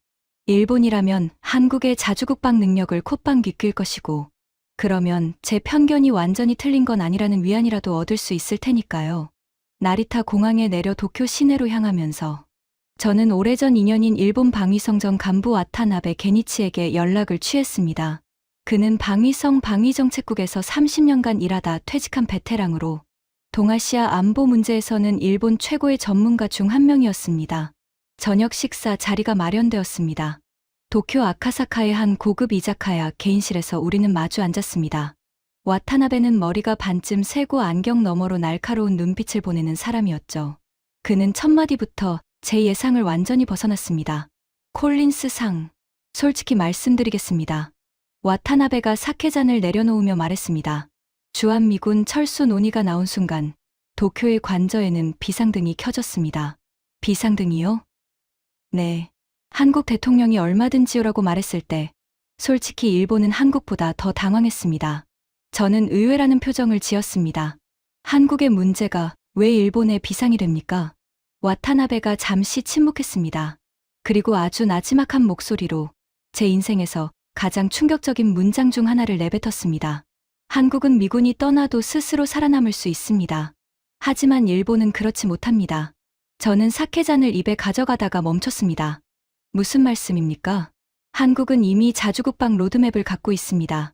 [SPEAKER 1] 일본이라면 한국의 자주국방 능력을 콧방귀 낄 것이고 그러면 제 편견이 완전히 틀린 건 아니라는 위안이라도 얻을 수 있을 테니까요. 나리타 공항에 내려 도쿄 시내로 향하면서 저는 오래전 인연인 일본 방위성전 간부 와타나베 게니치에게 연락을 취했습니다. 그는 방위정책국에서 30년간 일하다 퇴직한 베테랑으로 동아시아 안보 문제에서는 일본 최고의 전문가 중 한 명이었습니다. 저녁 식사 자리가 마련되었습니다. 도쿄 아카사카의 한 고급 이자카야 개인실에서 우리는 마주 앉았습니다. 와타나베는 머리가 반쯤 새고 안경 너머로 날카로운 눈빛을 보내는 사람이었죠. 그는 첫 마디부터 제 예상을 완전히 벗어났습니다. 콜린스 상. 솔직히 말씀드리겠습니다. 와타나베가 사케잔을 내려놓으며 말했습니다. 주한미군 철수 논의가 나온 순간 도쿄의 관저에는 비상등이 켜졌습니다. 비상등이요? 네. 한국 대통령이 얼마든지요라고 말했을 때 솔직히 일본은 한국보다 더 당황했습니다. 저는 의외라는 표정을 지었습니다. 한국의 문제가 왜 일본의 비상이 됩니까? 와타나베가 잠시 침묵했습니다. 그리고 아주 나지막한 목소리로 제 인생에서 가장 충격적인 문장 중 하나를 내뱉었습니다. 한국은 미군이 떠나도 스스로 살아남을 수 있습니다. 하지만 일본은 그렇지 못합니다. 저는 사케잔을 입에 가져가다가 멈췄습니다. 무슨 말씀입니까? 한국은 이미 자주국방 로드맵을 갖고 있습니다.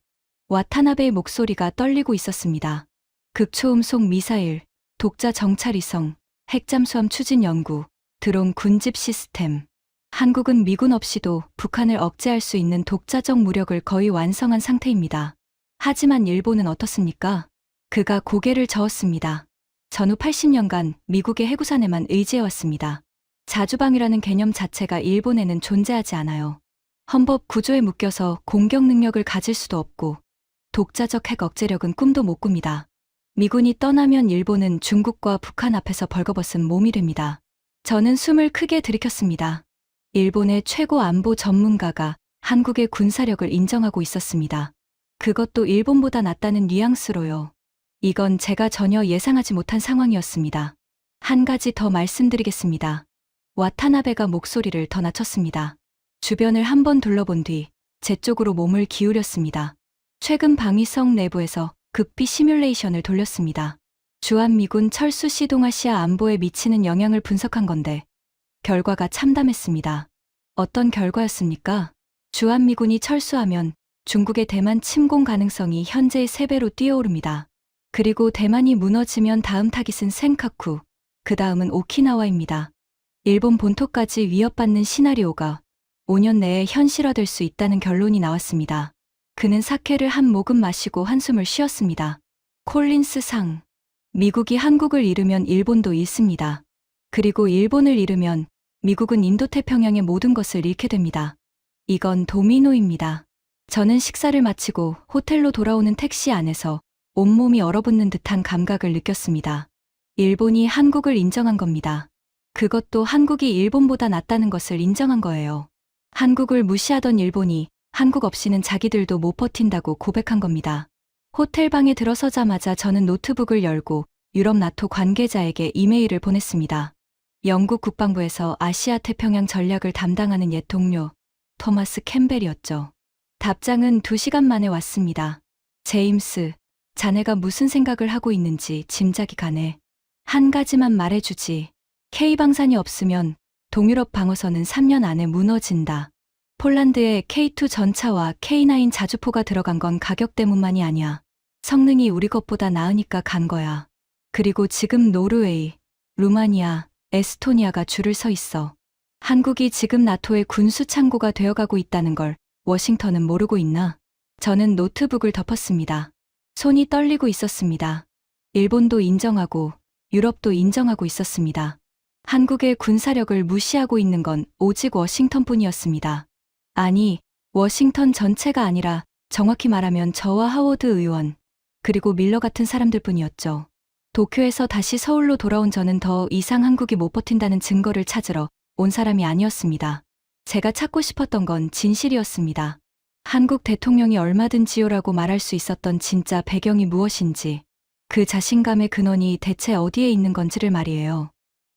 [SPEAKER 1] 와타나베의 목소리가 떨리고 있었습니다. 극초음속 미사일, 독자 정찰위성, 핵잠수함 추진 연구, 드론 군집 시스템. 한국은 미군 없이도 북한을 억제할 수 있는 독자적 무력을 거의 완성한 상태입니다. 하지만 일본은 어떻습니까? 그가 고개를 저었습니다. 전후 80년간 미국의 해구산에만 의지해왔습니다. 자주방위라는 개념 자체가 일본에는 존재하지 않아요. 헌법 구조에 묶여서 공격 능력을 가질 수도 없고 독자적 핵 억제력은 꿈도 못 꿉니다. 미군이 떠나면 일본은 중국과 북한 앞에서 벌거벗은 몸이 됩니다. 저는 숨을 크게 들이켰습니다. 일본의 최고 안보 전문가가 한국의 군사력을 인정하고 있었습니다. 그것도 일본보다 낫다는 뉘앙스로요. 이건 제가 전혀 예상하지 못한 상황이었습니다. 한 가지 더 말씀드리겠습니다. 와타나베가 목소리를 더 낮췄습니다. 주변을 한번 둘러본 뒤 제 쪽으로 몸을 기울였습니다. 최근 방위성 내부에서 극비 시뮬레이션을 돌렸습니다. 주한미군 철수 시 동아시아 안보에 미치는 영향을 분석한 건데 결과가 참담했습니다. 어떤 결과였습니까? 주한미군이 철수하면 중국의 대만 침공 가능성이 현재의 3배로 뛰어오릅니다. 그리고 대만이 무너지면 다음 타깃은 센카쿠, 그 다음은 오키나와입니다. 일본 본토까지 위협받는 시나리오가 5년 내에 현실화될 수 있다는 결론이 나왔습니다. 그는 사케를 한 모금 마시고 한숨을 쉬었습니다. 콜린스 상. 미국이 한국을 잃으면 일본도 잃습니다. 그리고 일본을 잃으면 미국은 인도태평양의 모든 것을 잃게 됩니다. 이건 도미노입니다. 저는 식사를 마치고 호텔로 돌아오는 택시 안에서 온몸이 얼어붙는 듯한 감각을 느꼈습니다. 일본이 한국을 인정한 겁니다. 그것도 한국이 일본보다 낫다는 것을 인정한 거예요. 한국을 무시하던 일본이 한국 없이는 자기들도 못 버틴다고 고백한 겁니다. 호텔 방에 들어서자마자 저는 노트북을 열고 유럽 나토 관계자에게 이메일을 보냈습니다. 영국 국방부에서 아시아 태평양 전략을 담당하는 옛 동료 토마스 캠벨이었죠. 답장은 2시간 만에 왔습니다. 제임스, 자네가 무슨 생각을 하고 있는지 짐작이 가네. 한 가지만 말해주지. K방산이 없으면 동유럽 방어선은 3년 안에 무너진다. 폴란드에 K2 전차와 K9 자주포가 들어간 건 가격 때문만이 아니야. 성능이 우리 것보다 나으니까 간 거야. 그리고 지금 노르웨이, 루마니아, 에스토니아가 줄을 서 있어. 한국이 지금 나토의 군수 창고가 되어가고 있다는 걸 워싱턴은 모르고 있나? 저는 노트북을 덮었습니다. 손이 떨리고 있었습니다. 일본도 인정하고 유럽도 인정하고 있었습니다. 한국의 군사력을 무시하고 있는 건 오직 워싱턴뿐이었습니다. 아니, 워싱턴 전체가 아니라 정확히 말하면 저와 하워드 의원, 그리고 밀러 같은 사람들뿐이었죠. 도쿄에서 다시 서울로 돌아온 저는 더 이상 한국이 못 버틴다는 증거를 찾으러 온 사람이 아니었습니다. 제가 찾고 싶었던 건 진실이었습니다. 한국 대통령이 얼마든지요라고 말할 수 있었던 진짜 배경이 무엇인지, 그 자신감의 근원이 대체 어디에 있는 건지를 말이에요.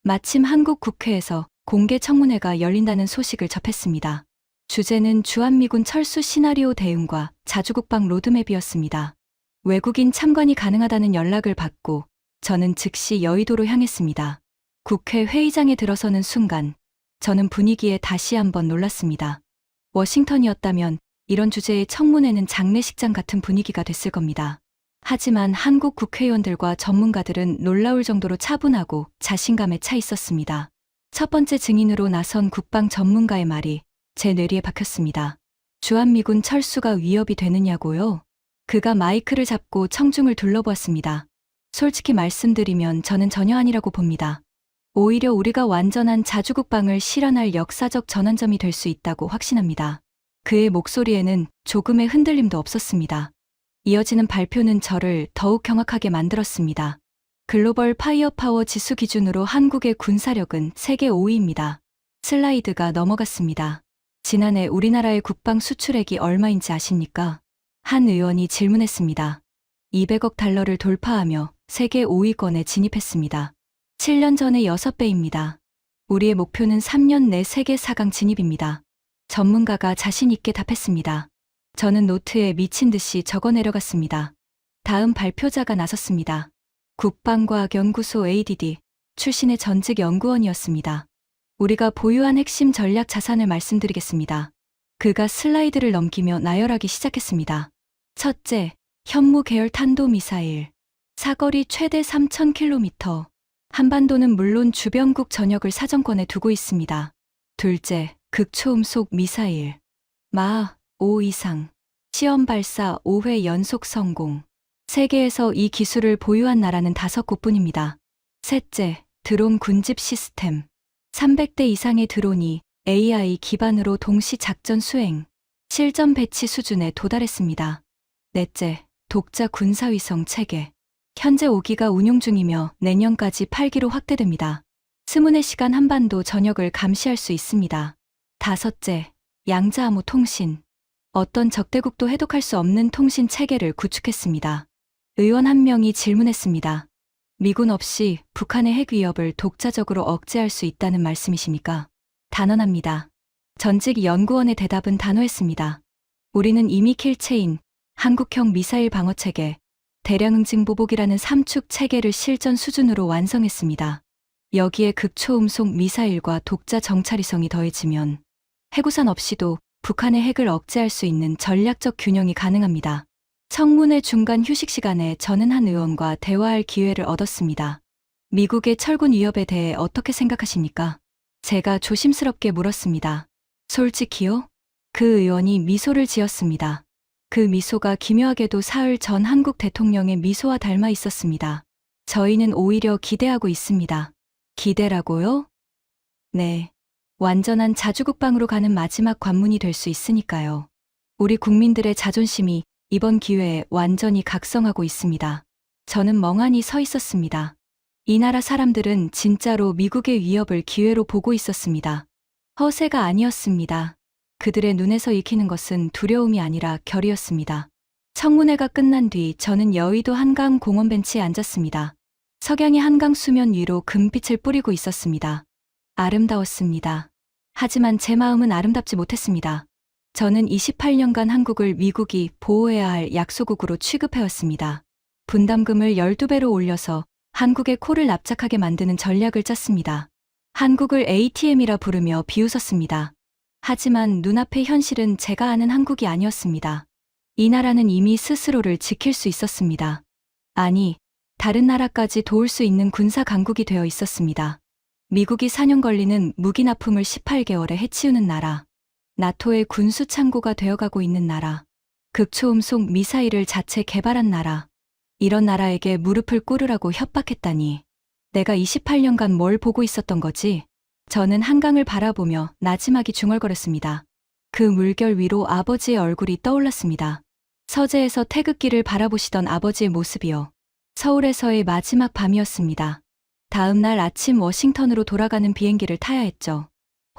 [SPEAKER 1] 마침 한국 국회에서 공개 청문회가 열린다는 소식을 접했습니다. 주제는 주한미군 철수 시나리오 대응과 자주국방 로드맵이었습니다. 외국인 참관이 가능하다는 연락을 받고 저는 즉시 여의도로 향했습니다. 국회 회의장에 들어서는 순간 저는 분위기에 다시 한번 놀랐습니다. 워싱턴이었다면 이런 주제의 청문회는 장례식장 같은 분위기가 됐을 겁니다. 하지만 한국 국회의원들과 전문가들은 놀라울 정도로 차분하고 자신감에 차 있었습니다. 첫 번째 증인으로 나선 국방 전문가의 말이 제 뇌리에 박혔습니다. 주한미군 철수가 위협이 되느냐고요? 그가 마이크를 잡고 청중을 둘러보았습니다. 솔직히 말씀드리면 저는 전혀 아니라고 봅니다. 오히려 우리가 완전한 자주국방을 실현할 역사적 전환점이 될 수 있다고 확신합니다. 그의 목소리에는 조금의 흔들림도 없었습니다. 이어지는 발표는 저를 더욱 경악하게 만들었습니다. 글로벌 파이어파워 지수 기준으로 한국의 군사력은 세계 5위입니다. 슬라이드가 넘어갔습니다. 지난해 우리나라의 국방 수출액이 얼마인지 아십니까? 한 의원이 질문했습니다. 200억 달러를 돌파하며 세계 5위권에 진입했습니다. 7년 전의 6배입니다. 우리의 목표는 3년 내 세계 4강 진입입니다. 전문가가 자신 있게 답했습니다. 저는 노트에 미친 듯이 적어 내려갔습니다. 다음 발표자가 나섰습니다. 국방과학연구소 ADD 출신의 전직 연구원이었습니다. 우리가 보유한 핵심 전략 자산을 말씀드리겠습니다. 그가 슬라이드를 넘기며 나열하기 시작했습니다. 첫째, 현무 계열 탄도미사일. 사거리 최대 3,000km. 한반도는 물론 주변국 전역을 사정권에 두고 있습니다. 둘째, 극초음속 미사일. 마하 5 이상. 시험 발사 5회 연속 성공. 세계에서 이 기술을 보유한 나라는 5곳뿐입니다. 셋째, 드론 군집 시스템. 300대 이상의 드론이 AI 기반으로 동시 작전 수행, 실전 배치 수준에 도달했습니다. 넷째, 독자 군사위성 체계. 현재 5기가 운용 중이며 내년까지 8기로 확대됩니다. 24시간 한반도 전역을 감시할 수 있습니다. 다섯째, 양자암호 통신. 어떤 적대국도 해독할 수 없는 통신 체계를 구축했습니다. 의원 한 명이 질문했습니다. 미군 없이 북한의 핵 위협을 독자적으로 억제할 수 있다는 말씀이십니까? 단언합니다. 전직 연구원의 대답은 단호했습니다. 우리는 이미 킬체인, 한국형 미사일 방어체계, 대량응징 보복이라는 3축 체계를 실전 수준으로 완성했습니다. 여기에 극초음속 미사일과 독자 정찰위성이 더해지면 해구산 없이도 북한의 핵을 억제할 수 있는 전략적 균형이 가능합니다. 청문회 중간 휴식 시간에 저는 한 의원과 대화할 기회를 얻었습니다. 미국의 철군 위협에 대해 어떻게 생각하십니까? 제가 조심스럽게 물었습니다. 솔직히요? 그 의원이 미소를 지었습니다. 그 미소가 기묘하게도 사흘 전 한국 대통령의 미소와 닮아 있었습니다. 저희는 오히려 기대하고 있습니다. 기대라고요? 네. 완전한 자주국방으로 가는 마지막 관문이 될 수 있으니까요. 우리 국민들의 자존심이 이번 기회에 완전히 각성하고 있습니다. 저는 멍하니 서 있었습니다. 이 나라 사람들은 진짜로 미국의 위협을 기회로 보고 있었습니다. 허세가 아니었습니다. 그들의 눈에서 익히는 것은 두려움이 아니라 결이었습니다. 청문회가 끝난 뒤 저는 여의도 한강 공원 벤치에 앉았습니다. 석양이 한강 수면 위로 금빛을 뿌리고 있었습니다. 아름다웠습니다. 하지만 제 마음은 아름답지 못했습니다. 저는 28년간 한국을 미국이 보호해야 할 약소국으로 취급해왔습니다. 분담금을 12배로 올려서 한국의 코를 납작하게 만드는 전략을 짰습니다. 한국을 ATM이라 부르며 비웃었습니다. 하지만 눈앞의 현실은 제가 아는 한국이 아니었습니다. 이 나라는 이미 스스로를 지킬 수 있었습니다. 아니, 다른 나라까지 도울 수 있는 군사 강국이 되어 있었습니다. 미국이 4년 걸리는 무기 납품을 18개월에 해치우는 나라. 나토의 군수 창고가 되어가고 있는 나라. 극초음속 미사일을 자체 개발한 나라. 이런 나라에게 무릎을 꿇으라고 협박했다니. 내가 28년간 뭘 보고 있었던 거지? 저는 한강을 바라보며 나지막이 중얼거렸습니다. 그 물결 위로 아버지의 얼굴이 떠올랐습니다. 서재에서 태극기를 바라보시던 아버지의 모습이요. 서울에서의 마지막 밤이었습니다. 다음 날 아침 워싱턴으로 돌아가는 비행기를 타야 했죠.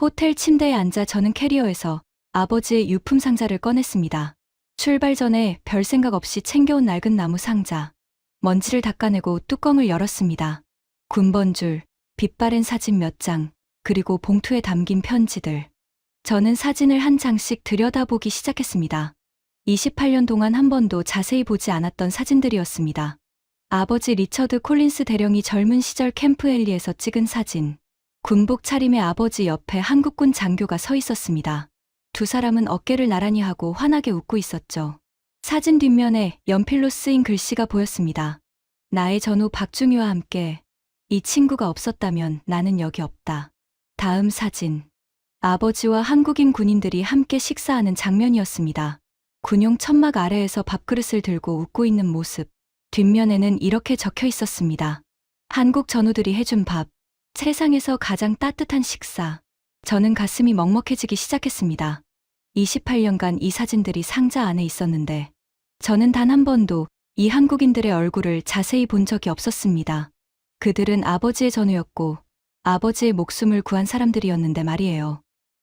[SPEAKER 1] 호텔 침대에 앉아 저는 캐리어에서 아버지의 유품 상자를 꺼냈습니다. 출발 전에 별 생각 없이 챙겨온 낡은 나무 상자. 먼지를 닦아내고 뚜껑을 열었습니다. 군번줄, 빛바랜 사진 몇 장, 그리고 봉투에 담긴 편지들. 저는 사진을 한 장씩 들여다보기 시작했습니다. 28년 동안 한 번도 자세히 보지 않았던 사진들이었습니다. 아버지 리처드 콜린스 대령이 젊은 시절 캠프 엘리에서 찍은 사진. 군복 차림의 아버지 옆에 한국군 장교가 서 있었습니다. 두 사람은 어깨를 나란히 하고 환하게 웃고 있었죠. 사진 뒷면에 연필로 쓰인 글씨가 보였습니다. 나의 전우 박중희와 함께 이 친구가 없었다면 나는 여기 없다. 다음 사진. 아버지와 한국인 군인들이 함께 식사하는 장면이었습니다. 군용 천막 아래에서 밥그릇을 들고 웃고 있는 모습. 뒷면에는 이렇게 적혀 있었습니다. 한국 전우들이 해준 밥. 세상에서 가장 따뜻한 식사. 저는 가슴이 먹먹해지기 시작했습니다. 28년간 이 사진들이 상자 안에 있었는데 저는 단 한 번도 이 한국인들의 얼굴을 자세히 본 적이 없었습니다. 그들은 아버지의 전우였고 아버지의 목숨을 구한 사람들이었는데 말이에요.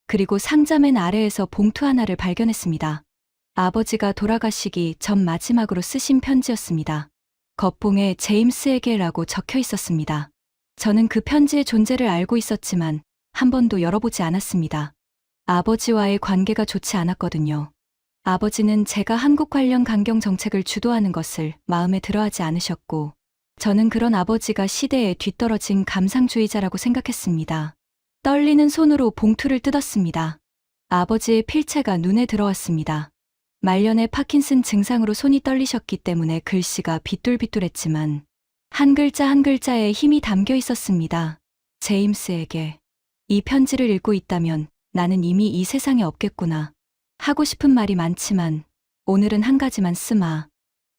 [SPEAKER 1] 그리고 상자 맨 아래에서 봉투 하나를 발견했습니다. 아버지가 돌아가시기 전 마지막으로 쓰신 편지였습니다. 겉봉에 제임스에게라고 적혀 있었습니다. 저는 그 편지의 존재를 알고 있었지만 한 번도 열어보지 않았습니다. 아버지와의 관계가 좋지 않았거든요. 아버지는 제가 한국 관련 강경 정책을 주도하는 것을 마음에 들어하지 않으셨고 저는 그런 아버지가 시대에 뒤떨어진 감상주의자라고 생각했습니다. 떨리는 손으로 봉투를 뜯었습니다. 아버지의 필체가 눈에 들어왔습니다. 말년의 파킨슨 증상으로 손이 떨리셨기 때문에 글씨가 비뚤비뚤했지만 한 글자 한 글자에 힘이 담겨 있었습니다. 제임스에게. 이 편지를 읽고 있다면 나는 이미 이 세상에 없겠구나. 하고 싶은 말이 많지만 오늘은 한 가지만 쓰마.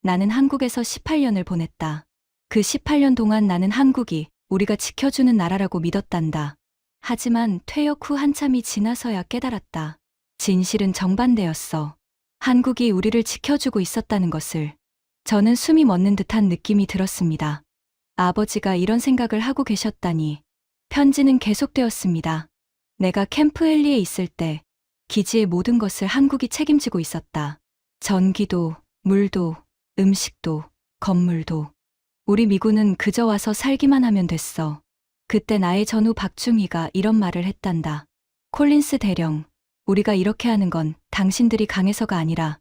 [SPEAKER 1] 나는 한국에서 18년을 보냈다. 그 18년 동안 나는 한국이 우리가 지켜주는 나라라고 믿었단다. 하지만 퇴역 후 한참이 지나서야 깨달았다. 진실은 정반대였어. 한국이 우리를 지켜주고 있었다는 것을. 저는 숨이 멎는 듯한 느낌이 들었습니다. 아버지가 이런 생각을 하고 계셨다니. 편지는 계속되었습니다. 내가 캠프 헬리에 있을 때 기지의 모든 것을 한국이 책임지고 있었다. 전기도, 물도, 음식도, 건물도. 우리 미군은 그저 와서 살기만 하면 됐어. 그때 나의 전우 박중희가 이런 말을 했단다. 콜린스 대령, 우리가 이렇게 하는 건 당신들이 강해서가 아니라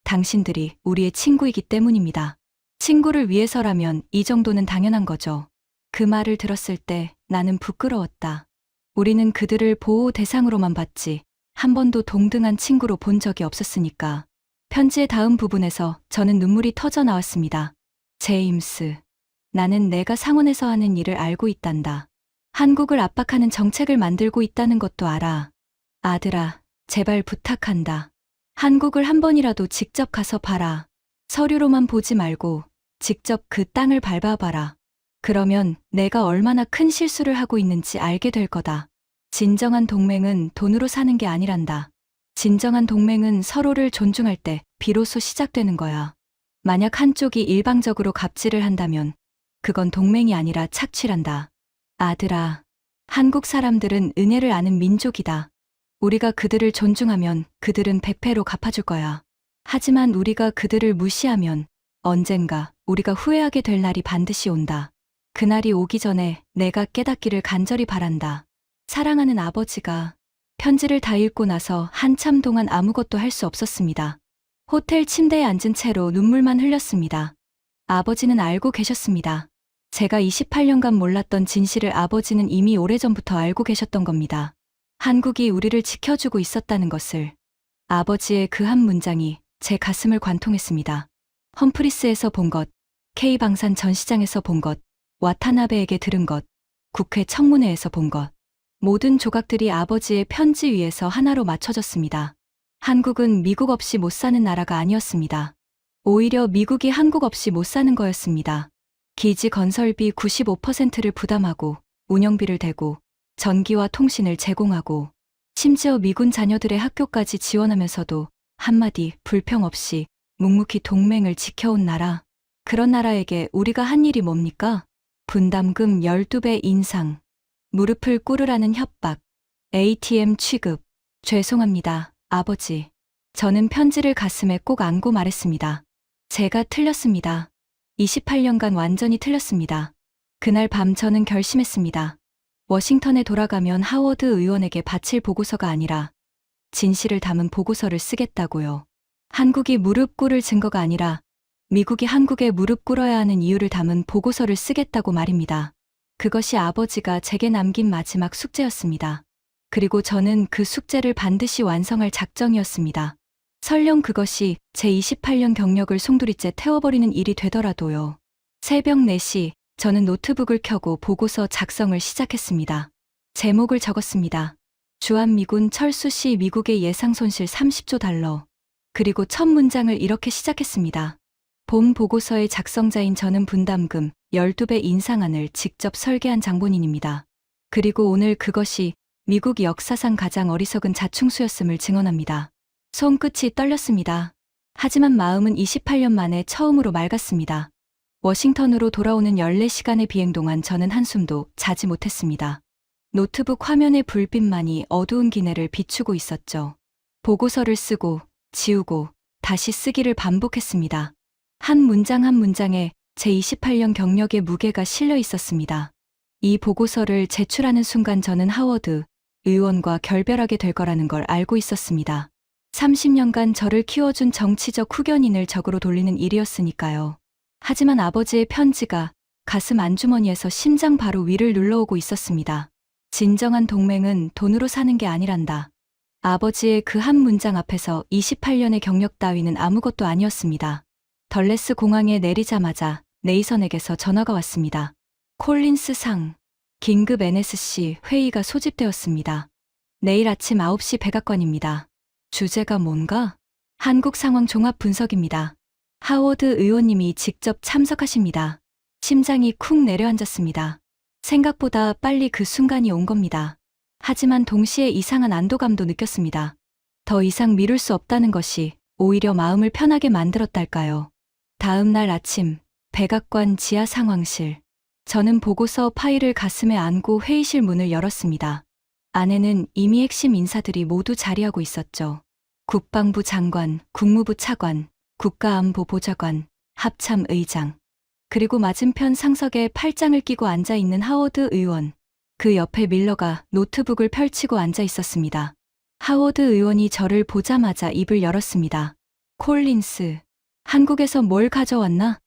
[SPEAKER 1] 당신들이 우리의 친구이기 때문입니다. 친구를 위해서라면 이 정도는 당연한 거죠. 그 말을 들었을 때 나는 부끄러웠다. 우리는 그들을 보호 대상으로만 봤지 한 번도 동등한 친구로 본 적이 없었으니까. 편지의 다음 부분에서 저는 눈물이 터져 나왔습니다. 제임스, 나는 내가 상원에서 하는 일을 알고 있단다. 한국을 압박하는 정책을 만들고 있다는 것도 알아. 아들아, 제발 부탁한다. 한국을 한 번이라도 직접 가서 봐라. 서류로만 보지 말고 직접 그 땅을 밟아봐라. 그러면 내가 얼마나 큰 실수를 하고 있는지 알게 될 거다. 진정한 동맹은 돈으로 사는 게 아니란다. 진정한 동맹은 서로를 존중할 때 비로소 시작되는 거야. 만약 한쪽이 일방적으로 갑질을 한다면 그건 동맹이 아니라 착취란다. 아들아, 한국 사람들은 은혜를 아는 민족이다. 우리가 그들을 존중하면 그들은 100배로 갚아줄 거야. 하지만 우리가 그들을 무시하면 언젠가 우리가 후회하게 될 날이 반드시 온다. 그날이 오기 전에 내가 깨닫기를 간절히 바란다. 사랑하는 아버지가. 편지를 다 읽고 나서 한참 동안 아무것도 할 수 없었습니다. 호텔 침대에 앉은 채로 눈물만 흘렸습니다. 아버지는 알고 계셨습니다. 제가 28년간 몰랐던 진실을 아버지는 이미 오래전부터 알고 계셨던 겁니다. 한국이 우리를 지켜주고 있었다는 것을. 아버지의 그 한 문장이 제 가슴을 관통했습니다. 험프리스에서 본 것, K방산 전시장에서 본 것, 와타나베에게 들은 것, 국회 청문회에서 본 것. 모든 조각들이 아버지의 편지 위에서 하나로 맞춰졌습니다. 한국은 미국 없이 못 사는 나라가 아니었습니다. 오히려 미국이 한국 없이 못 사는 거였습니다. 기지 건설비 95%를 부담하고 운영비를 대고 전기와 통신을 제공하고 심지어 미군 자녀들의 학교까지 지원하면서도 한마디 불평 없이 묵묵히 동맹을 지켜온 나라. 그런 나라에게 우리가 한 일이 뭡니까? 분담금 12배 인상, 무릎을 꿇으라는 협박, ATM 취급. 죄송합니다, 아버지. 저는 편지를 가슴에 꼭 안고 말했습니다. 제가 틀렸습니다. 28년간 완전히 틀렸습니다. 그날 밤 저는 결심했습니다. 워싱턴에 돌아가면 하워드 의원에게 바칠 보고서가 아니라 진실을 담은 보고서를 쓰겠다고요. 한국이 무릎 꿇을 증거가 아니라 미국이 한국에 무릎 꿇어야 하는 이유를 담은 보고서를 쓰겠다고 말입니다. 그것이 아버지가 제게 남긴 마지막 숙제였습니다. 그리고 저는 그 숙제를 반드시 완성할 작정이었습니다. 설령 그것이 제 28년 경력을 송두리째 태워버리는 일이 되더라도요. 새벽 4시, 저는 노트북을 켜고 보고서 작성을 시작했습니다. 제목을 적었습니다. 주한미군 철수 시 미국의 예상 손실 30조 달러. 그리고 첫 문장을 이렇게 시작했습니다. 본 보고서의 작성자인 저는 분담금 12배 인상안을 직접 설계한 장본인입니다. 그리고 오늘 그것이 미국 역사상 가장 어리석은 자충수였음을 증언합니다. 손끝이 떨렸습니다. 하지만 마음은 28년 만에 처음으로 맑았습니다. 워싱턴으로 돌아오는 14시간의 비행 동안 저는 한숨도 자지 못했습니다. 노트북 화면의 불빛만이 어두운 기내를 비추고 있었죠. 보고서를 쓰고 지우고 다시 쓰기를 반복했습니다. 한 문장 한 문장에 제 28년 경력의 무게가 실려 있었습니다. 이 보고서를 제출하는 순간 저는 하워드 의원과 결별하게 될 거라는 걸 알고 있었습니다. 30년간 저를 키워준 정치적 후견인을 적으로 돌리는 일이었으니까요. 하지만 아버지의 편지가 가슴 안주머니에서 심장 바로 위를 눌러오고 있었습니다. 진정한 동맹은 돈으로 사는 게 아니란다. 아버지의 그 한 문장 앞에서 28년의 경력 따위는 아무것도 아니었습니다. 덜레스 공항에 내리자마자 네이선에게서 전화가 왔습니다. 콜린스 상, 긴급 NSC 회의가 소집되었습니다. 내일 아침 9시 백악관입니다. 주제가 뭔가? 한국 상황 종합 분석입니다. 하워드 의원님이 직접 참석하십니다. 심장이 쿵 내려앉았습니다. 생각보다 빨리 그 순간이 온 겁니다. 하지만 동시에 이상한 안도감도 느꼈습니다. 더 이상 미룰 수 없다는 것이 오히려 마음을 편하게 만들었달까요. 다음 날 아침, 백악관 지하 상황실. 저는 보고서 파일을 가슴에 안고 회의실 문을 열었습니다. 안에는 이미 핵심 인사들이 모두 자리하고 있었죠. 국방부 장관, 국무부 차관, 국가안보보좌관, 합참의장. 그리고 맞은편 상석에 팔짱을 끼고 앉아있는 하워드 의원. 그 옆에 밀러가 노트북을 펼치고 앉아 있었습니다. 하워드 의원이 저를 보자마자 입을 열었습니다. 콜린스, 한국에서 뭘 가져왔나?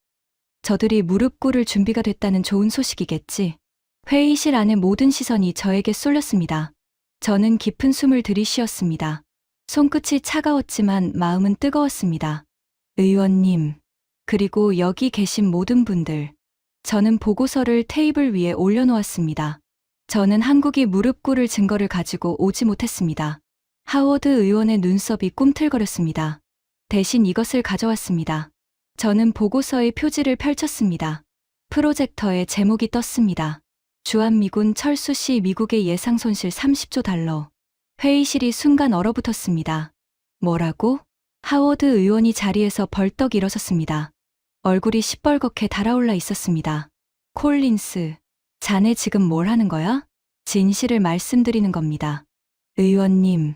[SPEAKER 1] 저들이 무릎 꿇을 준비가 됐다는 좋은 소식이겠지. 회의실 안의 모든 시선이 저에게 쏠렸습니다. 저는 깊은 숨을 들이쉬었습니다. 손끝이 차가웠지만 마음은 뜨거웠습니다. 의원님, 그리고 여기 계신 모든 분들. 저는 보고서를 테이블 위에 올려놓았습니다. 저는 한국이 무릎 꿇을 증거를 가지고 오지 못했습니다. 하워드 의원의 눈썹이 꿈틀거렸습니다. 대신 이것을 가져왔습니다. 저는 보고서의 표지를 펼쳤습니다. 프로젝터에 제목이 떴습니다. 주한미군 철수 시 미국의 예상 손실 30조 달러. 회의실이 순간 얼어붙었습니다. 뭐라고? 하워드 의원이 자리에서 벌떡 일어섰습니다. 얼굴이 시뻘겋게 달아올라 있었습니다. 콜린스, 자네 지금 뭘 하는 거야? 진실을 말씀드리는 겁니다. 의원님,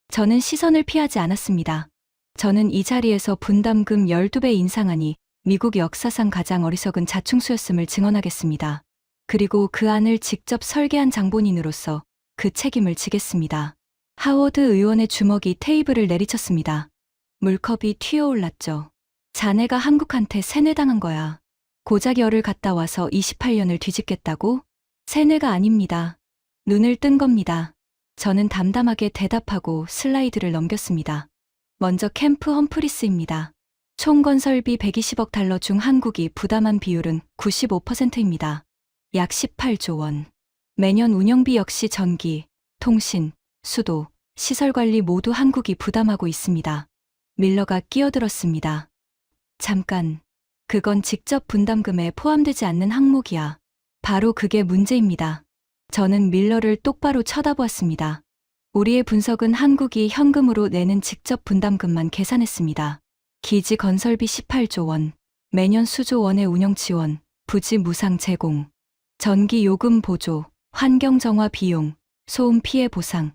[SPEAKER 1] 저는 시선을 피하지 않았습니다. 저는 이 자리에서 분담금 12배 인상안이 미국 역사상 가장 어리석은 자충수였음을 증언하겠습니다. 그리고 그 안을 직접 설계한 장본인으로서 그 책임을 지겠습니다. 하워드 의원의 주먹이 테이블을 내리쳤습니다. 물컵이 튀어올랐죠. 자네가 한국한테 세뇌당한 거야. 고작 열을 갔다 와서 28년을 뒤집겠다고? 세뇌가 아닙니다. 눈을 뜬 겁니다. 저는 담담하게 대답하고 슬라이드를 넘겼습니다. 먼저 캠프 험프리스입니다. 총 건설비 120억 달러 중 한국이 부담한 비율은 95%입니다. 약 18조 원. 매년 운영비 역시 전기, 통신, 수도, 시설관리 모두 한국이 부담하고 있습니다. 밀러가 끼어들었습니다. 잠깐, 그건 직접 분담금에 포함되지 않는 항목이야. 바로 그게 문제입니다. 저는 밀러를 똑바로 쳐다보았습니다. 우리의 분석은 한국이 현금으로 내는 직접 분담금만 계산했습니다. 기지 건설비 18조 원, 매년 수조 원의 운영 지원, 부지 무상 제공, 전기 요금 보조, 환경 정화 비용, 소음 피해 보상.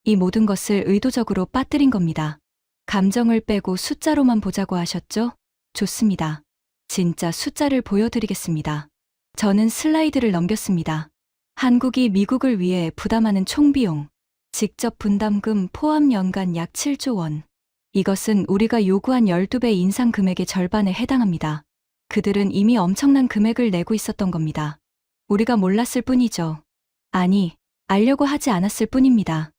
[SPEAKER 1] 이 모든 것을 의도적으로 빠뜨린 겁니다. 감정을 빼고 숫자로만 보자고 하셨죠? 좋습니다. 진짜 숫자를 보여드리겠습니다. 저는 슬라이드를 넘겼습니다. 한국이 미국을 위해 부담하는 총비용, 직접 분담금 포함 연간 약 7조 원. 이것은 우리가 요구한 12배 인상 금액의 절반에 해당합니다. 그들은 이미 엄청난 금액을 내고 있었던 겁니다. 우리가 몰랐을 뿐이죠. 아니, 알려고 하지 않았을 뿐입니다.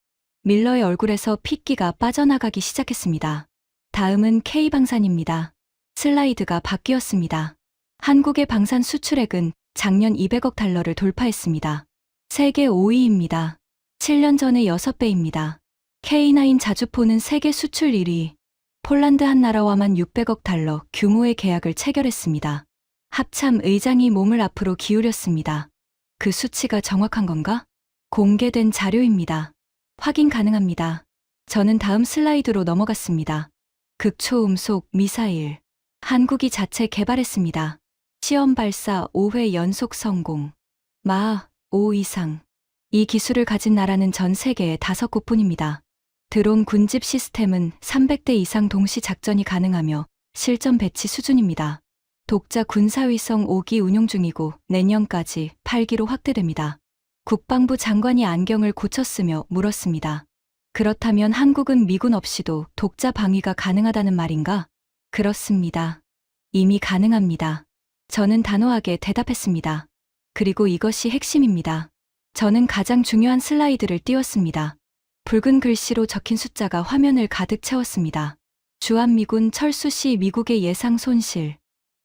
[SPEAKER 1] 밀러의 얼굴에서 핏기가 빠져나가기 시작했습니다. 다음은 K방산입니다. 슬라이드가 바뀌었습니다. 한국의 방산 수출액은 작년 200억 달러를 돌파했습니다. 세계 5위입니다. 7년 전의 6배입니다. K9 자주포는 세계 수출 1위. 폴란드 한 나라와만 600억 달러 규모의 계약을 체결했습니다. 합참 의장이 몸을 앞으로 기울였습니다. 그 수치가 정확한 건가? 공개된 자료입니다. 확인 가능합니다. 저는 다음 슬라이드로 넘어갔습니다. 극초음속 미사일. 한국이 자체 개발했습니다. 시험 발사 5회 연속 성공. 마하 5 이상. 이 기술을 가진 나라는 전 세계에 5곳뿐입니다. 드론 군집 시스템은 300대 이상 동시 작전이 가능하며 실전 배치 수준입니다. 독자 군사위성 5기 운용 중이고 내년까지 8기로 확대됩니다. 국방부 장관이 안경을 고쳤으며 물었습니다. 그렇다면 한국은 미군 없이도 독자 방위가 가능하다는 말인가? 그렇습니다. 이미 가능합니다. 저는 단호하게 대답했습니다. 그리고 이것이 핵심입니다. 저는 가장 중요한 슬라이드를 띄웠습니다. 붉은 글씨로 적힌 숫자가 화면을 가득 채웠습니다. 주한미군 철수 시 미국의 예상 손실.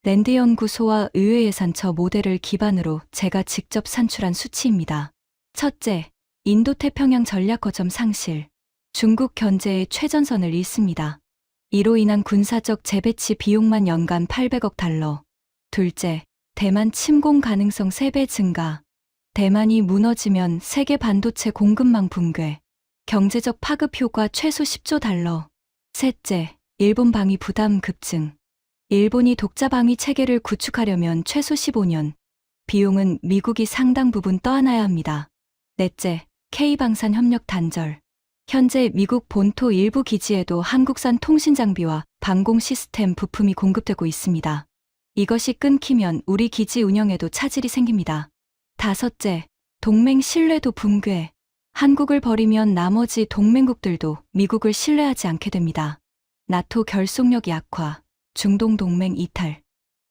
[SPEAKER 1] 랜드연구소와 의회예산처 모델을 기반으로 제가 직접 산출한 수치입니다. 첫째, 인도태평양 전략 거점 상실. 중국 견제의 최전선을 잃습니다. 이로 인한 군사적 재배치 비용만 연간 800억 달러. 둘째, 대만 침공 가능성 3배 증가. 대만이 무너지면 세계 반도체 공급망 붕괴. 경제적 파급 효과 최소 10조 달러. 셋째, 일본 방위 부담 급증. 일본이 독자 방위 체계를 구축하려면 최소 15년. 비용은 미국이 상당 부분 떠안아야 합니다. 넷째, K방산 협력 단절. 현재 미국 본토 일부 기지에도 한국산 통신 장비와 방공 시스템 부품이 공급되고 있습니다. 이것이 끊기면 우리 기지 운영에도 차질이 생깁니다. 다섯째, 동맹 신뢰도 붕괴. 한국을 버리면 나머지 동맹국들도 미국을 신뢰하지 않게 됩니다. 나토 결속력 약화, 중동 동맹 이탈.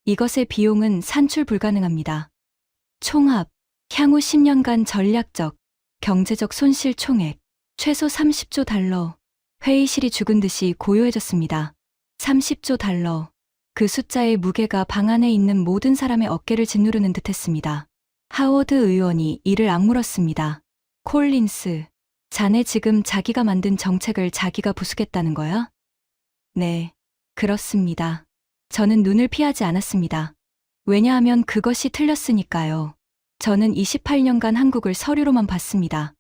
[SPEAKER 1] 이것의 비용은 산출 불가능합니다. 총합, 향후 10년간 전략적, 경제적 손실 총액, 최소 30조 달러. 회의실이 죽은 듯이 고요해졌습니다. 30조 달러. 그 숫자의 무게가 방 안에 있는 모든 사람의 어깨를 짓누르는 듯했습니다. 하워드 의원이 이를 악물었습니다. 콜린스, 자네 지금 자기가 만든 정책을 자기가 부수겠다는 거야? 네, 그렇습니다. 저는 눈을 피하지 않았습니다. 왜냐하면 그것이 틀렸으니까요. 저는 28년간 한국을 서류로만 봤습니다.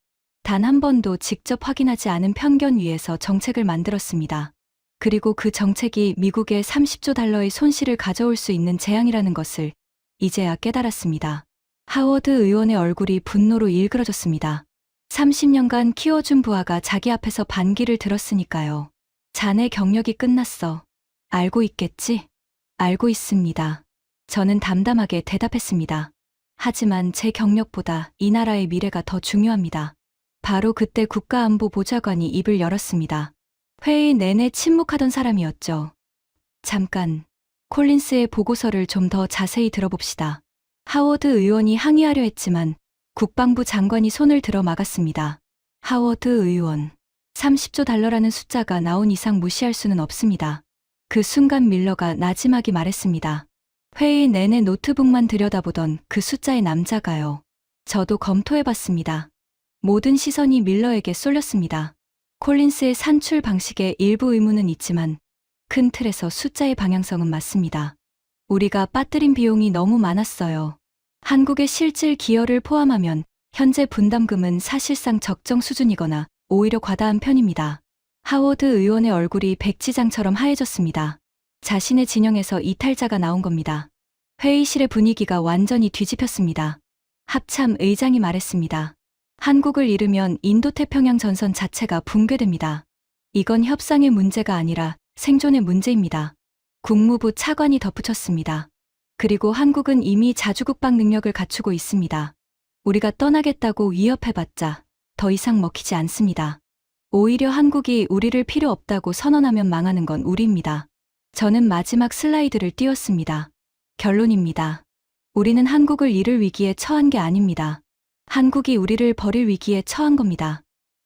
[SPEAKER 1] 단 한 번도 직접 확인하지 않은 편견 위에서 정책을 만들었습니다. 그리고 그 정책이 미국에 30조 달러의 손실을 가져올 수 있는 재앙이라는 것을 이제야 깨달았습니다. 하워드 의원의 얼굴이 분노로 일그러졌습니다. 30년간 키워준 부하가 자기 앞에서 반기를 들었으니까요. 자네 경력이 끝났어. 알고 있겠지? 알고 있습니다. 저는 담담하게 대답했습니다. 하지만 제 경력보다 이 나라의 미래가 더 중요합니다. 바로 그때 국가안보보좌관이 입을 열었습니다. 회의 내내 침묵하던 사람이었죠. 잠깐, 콜린스의 보고서를 좀 더 자세히 들어봅시다. 하워드 의원이 항의하려 했지만 국방부 장관이 손을 들어 막았습니다. 하워드 의원, 30조 달러라는 숫자가 나온 이상 무시할 수는 없습니다. 그 순간 밀러가 나지막이 말했습니다. 회의 내내 노트북만 들여다보던 그 숫자의 남자가요. 저도 검토해봤습니다. 모든 시선이 밀러에게 쏠렸습니다. 콜린스의 산출 방식에 일부 의문은 있지만 큰 틀에서 숫자의 방향성은 맞습니다. 우리가 빠뜨린 비용이 너무 많았어요. 한국의 실질 기여를 포함하면 현재 분담금은 사실상 적정 수준이거나 오히려 과다한 편입니다. 하워드 의원의 얼굴이 백지장처럼 하얘졌습니다. 자신의 진영에서 이탈자가 나온 겁니다. 회의실의 분위기가 완전히 뒤집혔습니다. 합참 의장이 말했습니다. 한국을 잃으면 인도태평양 전선 자체가 붕괴됩니다. 이건 협상의 문제가 아니라 생존의 문제입니다. 국무부 차관이 덧붙였습니다. 그리고 한국은 이미 자주국방 능력을 갖추고 있습니다. 우리가 떠나겠다고 위협해봤자 더 이상 먹히지 않습니다. 오히려 한국이 우리를 필요 없다고 선언하면 망하는 건 우리입니다. 저는 마지막 슬라이드를 띄웠습니다. 결론입니다. 우리는 한국을 잃을 위기에 처한 게 아닙니다. 한국이 우리를 버릴 위기에 처한 겁니다.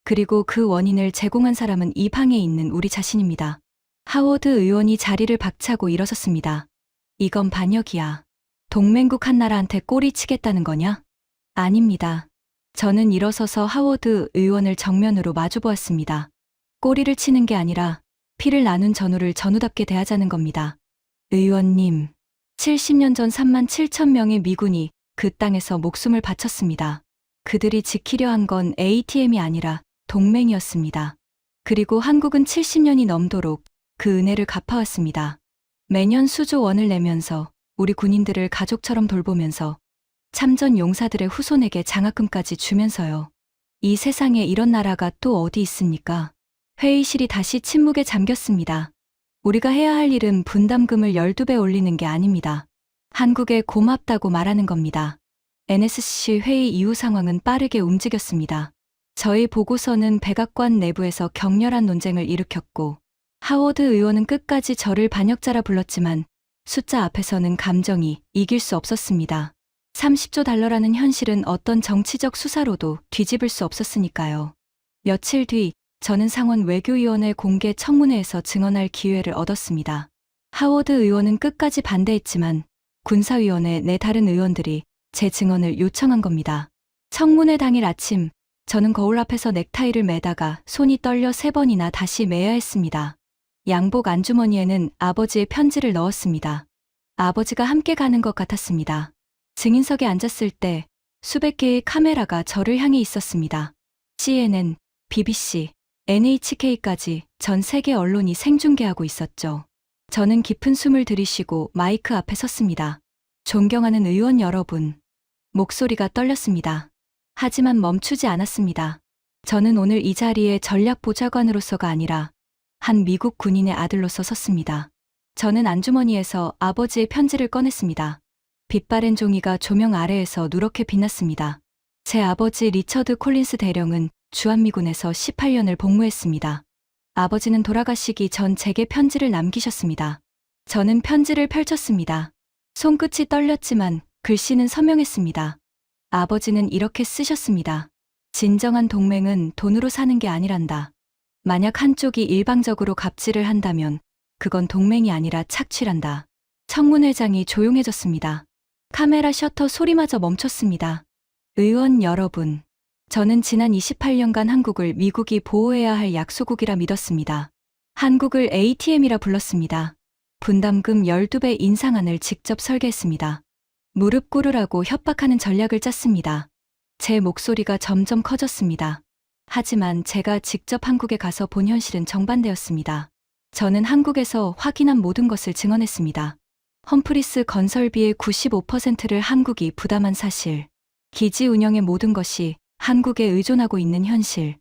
[SPEAKER 1] 그리고 그 원인을 제공한 사람은 이 방에 있는 우리 자신입니다. 하워드 의원이 자리를 박차고 일어섰습니다. 이건 반역이야. 동맹국 한 나라한테 꼬리 치겠다는 거냐? 아닙니다. 저는 일어서서 하워드 의원을 정면으로 마주보았습니다. 꼬리를 치는 게 아니라 피를 나눈 전우를 전우답게 대하자는 겁니다. 의원님, 70년 전 3만 7천 명의 미군이 그 땅에서 목숨을 바쳤습니다. 그들이 지키려 한 건 ATM이 아니라 동맹이었습니다. 그리고 한국은 70년이 넘도록 그 은혜를 갚아왔습니다. 매년 수조 원을 내면서 우리 군인들을 가족처럼 돌보면서 참전 용사들의 후손에게 장학금까지 주면서요. 이 세상에 이런 나라가 또 어디 있습니까? 회의실이 다시 침묵에 잠겼습니다. 우리가 해야 할 일은 분담금을 12배 올리는 게 아닙니다. 한국에 고맙다고 말하는 겁니다. NSC 회의 이후 상황은 빠르게 움직였습니다. 저희 보고서는 백악관 내부에서 격렬한 논쟁을 일으켰고 하워드 의원은 끝까지 저를 반역자라 불렀지만 숫자 앞에서는 감정이 이길 수 없었습니다. 30조 달러라는 현실은 어떤 정치적 수사로도 뒤집을 수 없었으니까요. 며칠 뒤 저는 상원 외교위원회 공개 청문회에서 증언할 기회를 얻었습니다. 하워드 의원은 끝까지 반대했지만 군사위원회 내 다른 의원들이 제 증언을 요청한 겁니다. 청문회 당일 아침 저는 거울 앞에서 넥타이를 매다가 손이 떨려 3번이나 다시 매야 했습니다. 양복 안주머니에는 아버지의 편지를 넣었습니다. 아버지가 함께 가는 것 같았습니다. 증인석에 앉았을 때 수백 개의 카메라가 저를 향해 있었습니다. CNN, BBC, NHK까지 전 세계 언론이 생중계하고 있었죠. 저는 깊은 숨을 들이쉬고 마이크 앞에 섰습니다. 존경하는 의원 여러분. 목소리가 떨렸습니다. 하지만 멈추지 않았습니다. 저는 오늘 이 자리에 전략보좌관으로서가 아니라 한 미국 군인의 아들로서 섰습니다. 저는 안주머니에서 아버지의 편지를 꺼냈습니다. 빛바랜 종이가 조명 아래에서 누렇게 빛났습니다. 제 아버지 리처드 콜린스 대령은 주한미군에서 18년을 복무했습니다. 아버지는 돌아가시기 전 제게 편지를 남기셨습니다. 저는 편지를 펼쳤습니다. 손끝이 떨렸지만 글씨는 선명했습니다. 아버지는 이렇게 쓰셨습니다. 진정한 동맹은 돈으로 사는 게 아니란다. 만약 한쪽이 일방적으로 갑질을 한다면 그건 동맹이 아니라 착취란다. 청문회장이 조용해졌습니다. 카메라 셔터 소리마저 멈췄습니다. 의원 여러분, 저는 지난 28년간 한국을 미국이 보호해야 할 약소국이라 믿었습니다. 한국을 ATM이라 불렀습니다. 분담금 12배 인상안을 직접 설계했습니다. 무릎 꿇으라고 협박하는 전략을 짰습니다. 제 목소리가 점점 커졌습니다. 하지만 제가 직접 한국에 가서 본 현실은 정반대였습니다. 저는 한국에서 확인한 모든 것을 증언했습니다. 험프리스 건설비의 95%를 한국이 부담한 사실, 기지 운영의 모든 것이 한국에 의존하고 있는 현실,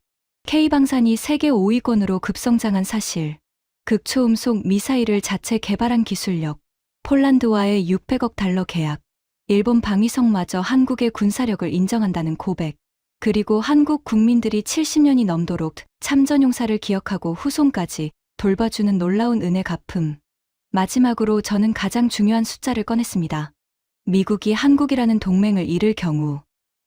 [SPEAKER 1] K방산이 세계 5위권으로 급성장한 사실, 극초음속 미사일을 자체 개발한 기술력, 폴란드와의 600억 달러 계약, 일본 방위성마저 한국의 군사력을 인정한다는 고백, 그리고 한국 국민들이 70년이 넘도록 참전용사를 기억하고 후손까지 돌봐주는 놀라운 은혜 갚음. 마지막으로 저는 가장 중요한 숫자를 꺼냈습니다. 미국이 한국이라는 동맹을 잃을 경우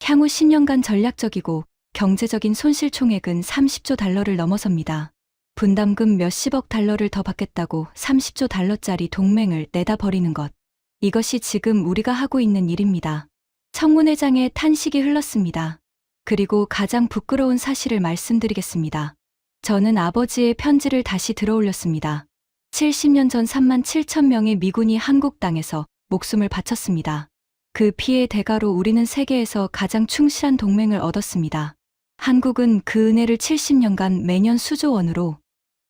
[SPEAKER 1] 향후 10년간 전략적이고 경제적인 손실 총액은 30조 달러를 넘어섭니다. 분담금 몇십억 달러를 더 받겠다고 30조 달러짜리 동맹을 내다 버리는 것. 이것이 지금 우리가 하고 있는 일입니다. 청문회장에 탄식이 흘렀습니다. 그리고 가장 부끄러운 사실을 말씀드리겠습니다. 저는 아버지의 편지를 다시 들어올렸습니다. 70년 전 3만 7천 명의 미군이 한국 땅에서 목숨을 바쳤습니다. 그 피의 대가로 우리는 세계에서 가장 충실한 동맹을 얻었습니다. 한국은 그 은혜를 70년간 매년 수조 원으로,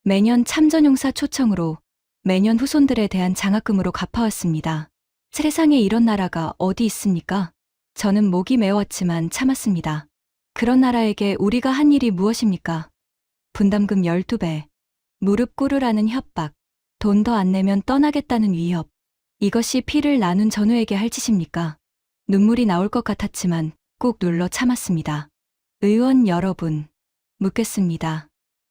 [SPEAKER 1] 매년 참전용사 초청으로, 매년 후손들에 대한 장학금으로 갚아왔습니다. 세상에 이런 나라가 어디 있습니까? 저는 목이 메웠지만 참았습니다. 그런 나라에게 우리가 한 일이 무엇입니까? 분담금 12배, 무릎 꿇으라는 협박, 돈 더 안 내면 떠나겠다는 위협. 이것이 피를 나눈 전우에게 할 짓입니까? 눈물이 나올 것 같았지만 꾹 눌러 참았습니다. 의원 여러분, 묻겠습니다.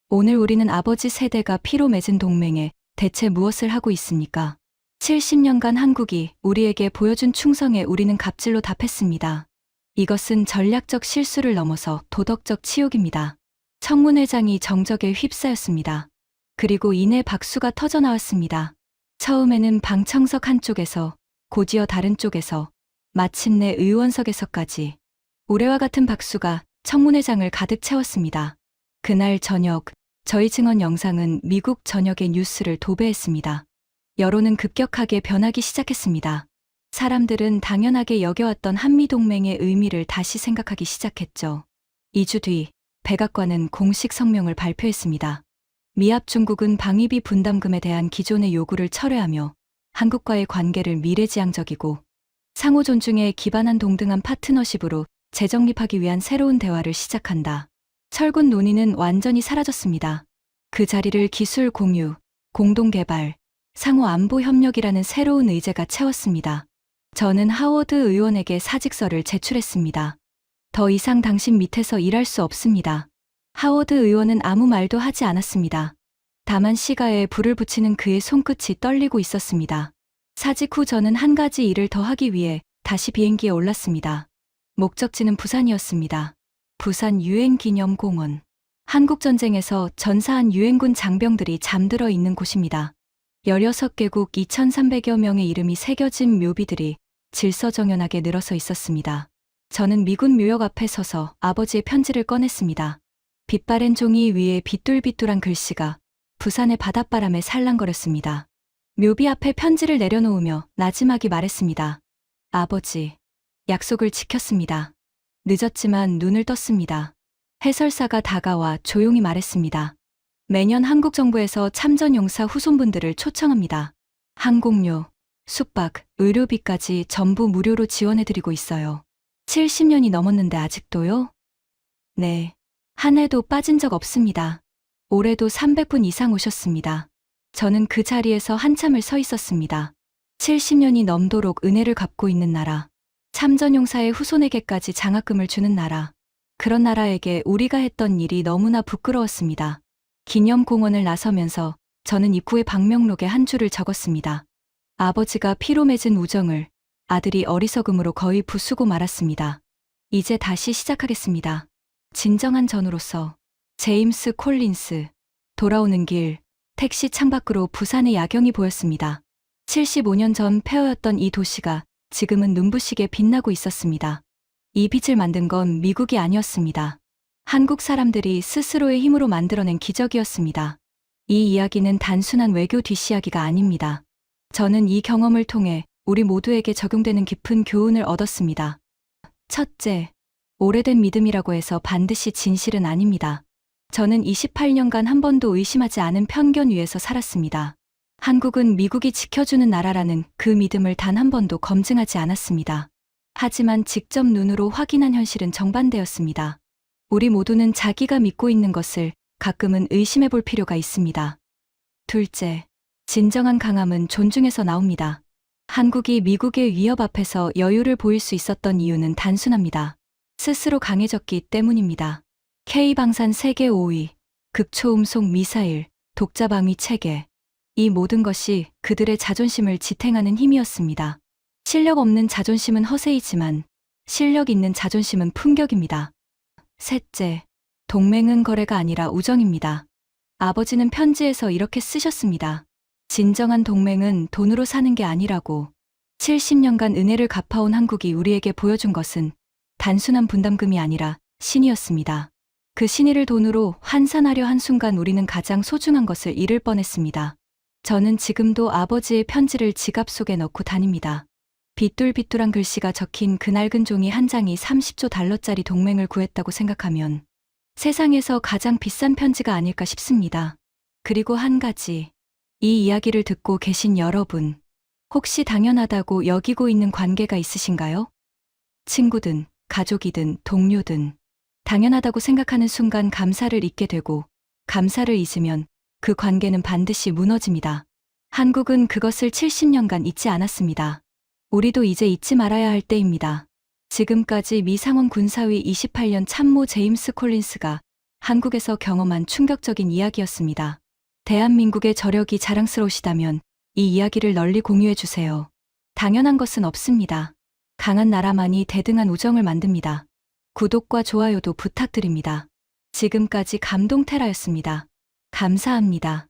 [SPEAKER 1] 오늘 우리는 아버지 세대가 피로 맺은 동맹에 대체 무엇을 하고 있습니까? 70년간 한국이 우리에게 보여준 충성에 우리는 갑질로 답했습니다. 이것은 전략적 실수를 넘어서 도덕적 치욕입니다. 청문회장이 정적에 휩싸였습니다. 그리고 이내 박수가 터져 나왔습니다. 처음에는 방청석 한쪽에서, 곧이어 다른 쪽에서, 마침내 의원석에서까지 우레와 같은 박수가 청문회장을 가득 채웠습니다. 그날 저녁, 저희 증언 영상은 미국 전역의 뉴스를 도배했습니다. 여론은 급격하게 변하기 시작했습니다. 사람들은 당연하게 여겨왔던 한미동맹의 의미를 다시 생각하기 시작했죠. 2주 뒤, 백악관은 공식 성명을 발표했습니다. 미합 중국은 방위비 분담금에 대한 기존의 요구를 철회하며 한국과의 관계를 미래지향적이고 상호 존중에 기반한 동등한 파트너십으로 재정립하기 위한 새로운 대화를 시작한다. 철군 논의는 완전히 사라졌습니다. 그 자리를 기술 공유, 공동개발, 상호 안보 협력이라는 새로운 의제가 채웠습니다. 저는 하워드 의원에게 사직서를 제출했습니다. 더 이상 당신 밑에서 일할 수 없습니다. 하워드 의원은 아무 말도 하지 않았습니다. 다만 시가에 불을 붙이는 그의 손끝이 떨리고 있었습니다. 사직 후 저는 한 가지 일을 더 하기 위해 다시 비행기에 올랐습니다. 목적지는 부산이었습니다. 부산 유엔기념공원. 한국전쟁에서 전사한 유엔군 장병들이 잠들어 있는 곳입니다. 16개국 2,300여 명의 이름이 새겨진 묘비들이 질서정연하게 늘어서 있었습니다. 저는 미군 묘역 앞에 서서 아버지의 편지를 꺼냈습니다. 빛바랜 종이 위에 비뚤비뚤한 글씨가 부산의 바닷바람에 살랑거렸습니다. 묘비 앞에 편지를 내려놓으며 나지막이 말했습니다. 아버지, 약속을 지켰습니다. 늦었지만 눈을 떴습니다. 해설사가 다가와 조용히 말했습니다. 매년 한국 정부에서 참전용사 후손분들을 초청합니다. 항공료, 숙박, 의료비까지 전부 무료로 지원해드리고 있어요. 70년이 넘었는데 아직도요? 네. 한 해도 빠진 적 없습니다. 올해도 300분 이상 오셨습니다. 저는 그 자리에서 한참을 서 있었습니다. 70년이 넘도록 은혜를 갚고 있는 나라, 참전용사의 후손에게까지 장학금을 주는 나라, 그런 나라에게 우리가 했던 일이 너무나 부끄러웠습니다. 기념공원을 나서면서 저는 입구의 방명록에 한 줄을 적었습니다. 아버지가 피로 맺은 우정을 아들이 어리석음으로 거의 부수고 말았습니다. 이제 다시 시작하겠습니다. 진정한 전우로서. 제임스 콜린스. 돌아오는 길, 택시 창밖으로 부산의 야경이 보였습니다. 75년 전 폐허였던 이 도시가 지금은 눈부시게 빛나고 있었습니다. 이 빛을 만든 건 미국이 아니었습니다. 한국 사람들이 스스로의 힘으로 만들어낸 기적이었습니다. 이 이야기는 단순한 외교 뒷이야기가 아닙니다. 저는 이 경험을 통해 우리 모두에게 적용되는 깊은 교훈을 얻었습니다. 첫째, 오래된 믿음이라고 해서 반드시 진실은 아닙니다. 저는 28년간 한 번도 의심하지 않은 편견 위에서 살았습니다. 한국은 미국이 지켜주는 나라라는 그 믿음을 단 한 번도 검증하지 않았습니다. 하지만 직접 눈으로 확인한 현실은 정반대였습니다. 우리 모두는 자기가 믿고 있는 것을 가끔은 의심해 볼 필요가 있습니다. 둘째, 진정한 강함은 존중에서 나옵니다. 한국이 미국의 위협 앞에서 여유를 보일 수 있었던 이유는 단순합니다. 스스로 강해졌기 때문입니다. K방산 세계 5위, 극초음속 미사일, 독자방위 체계. 이 모든 것이 그들의 자존심을 지탱하는 힘이었습니다. 실력 없는 자존심은 허세이지만 실력 있는 자존심은 품격입니다. 셋째, 동맹은 거래가 아니라 우정입니다. 아버지는 편지에서 이렇게 쓰셨습니다. 진정한 동맹은 돈으로 사는 게 아니라고. 70년간 은혜를 갚아온 한국이 우리에게 보여준 것은 단순한 분담금이 아니라 신이었습니다. 그 신의를 돈으로 환산하려 한 순간 우리는 가장 소중한 것을 잃을 뻔했습니다. 저는 지금도 아버지의 편지를 지갑 속에 넣고 다닙니다. 비뚤비뚤한 글씨가 적힌 그 낡은 종이 한 장이 30조 달러짜리 동맹을 구했다고 생각하면 세상에서 가장 비싼 편지가 아닐까 싶습니다. 그리고 한 가지, 이 이야기를 듣고 계신 여러분, 혹시 당연하다고 여기고 있는 관계가 있으신가요? 친구든, 가족이든, 동료든, 당연하다고 생각하는 순간 감사를 잊게 되고, 감사를 잊으면 그 관계는 반드시 무너집니다. 한국은 그것을 70년간 잊지 않았습니다. 우리도 이제 잊지 말아야 할 때입니다. 지금까지 미 상원 군사위 28년 참모 제임스 콜린스가 한국에서 경험한 충격적인 이야기였습니다. 대한민국의 저력이 자랑스러우시다면 이 이야기를 널리 공유해 주세요. 당연한 것은 없습니다. 강한 나라만이 대등한 우정을 만듭니다. 구독과 좋아요도 부탁드립니다. 지금까지 감동테라였습니다. 감사합니다.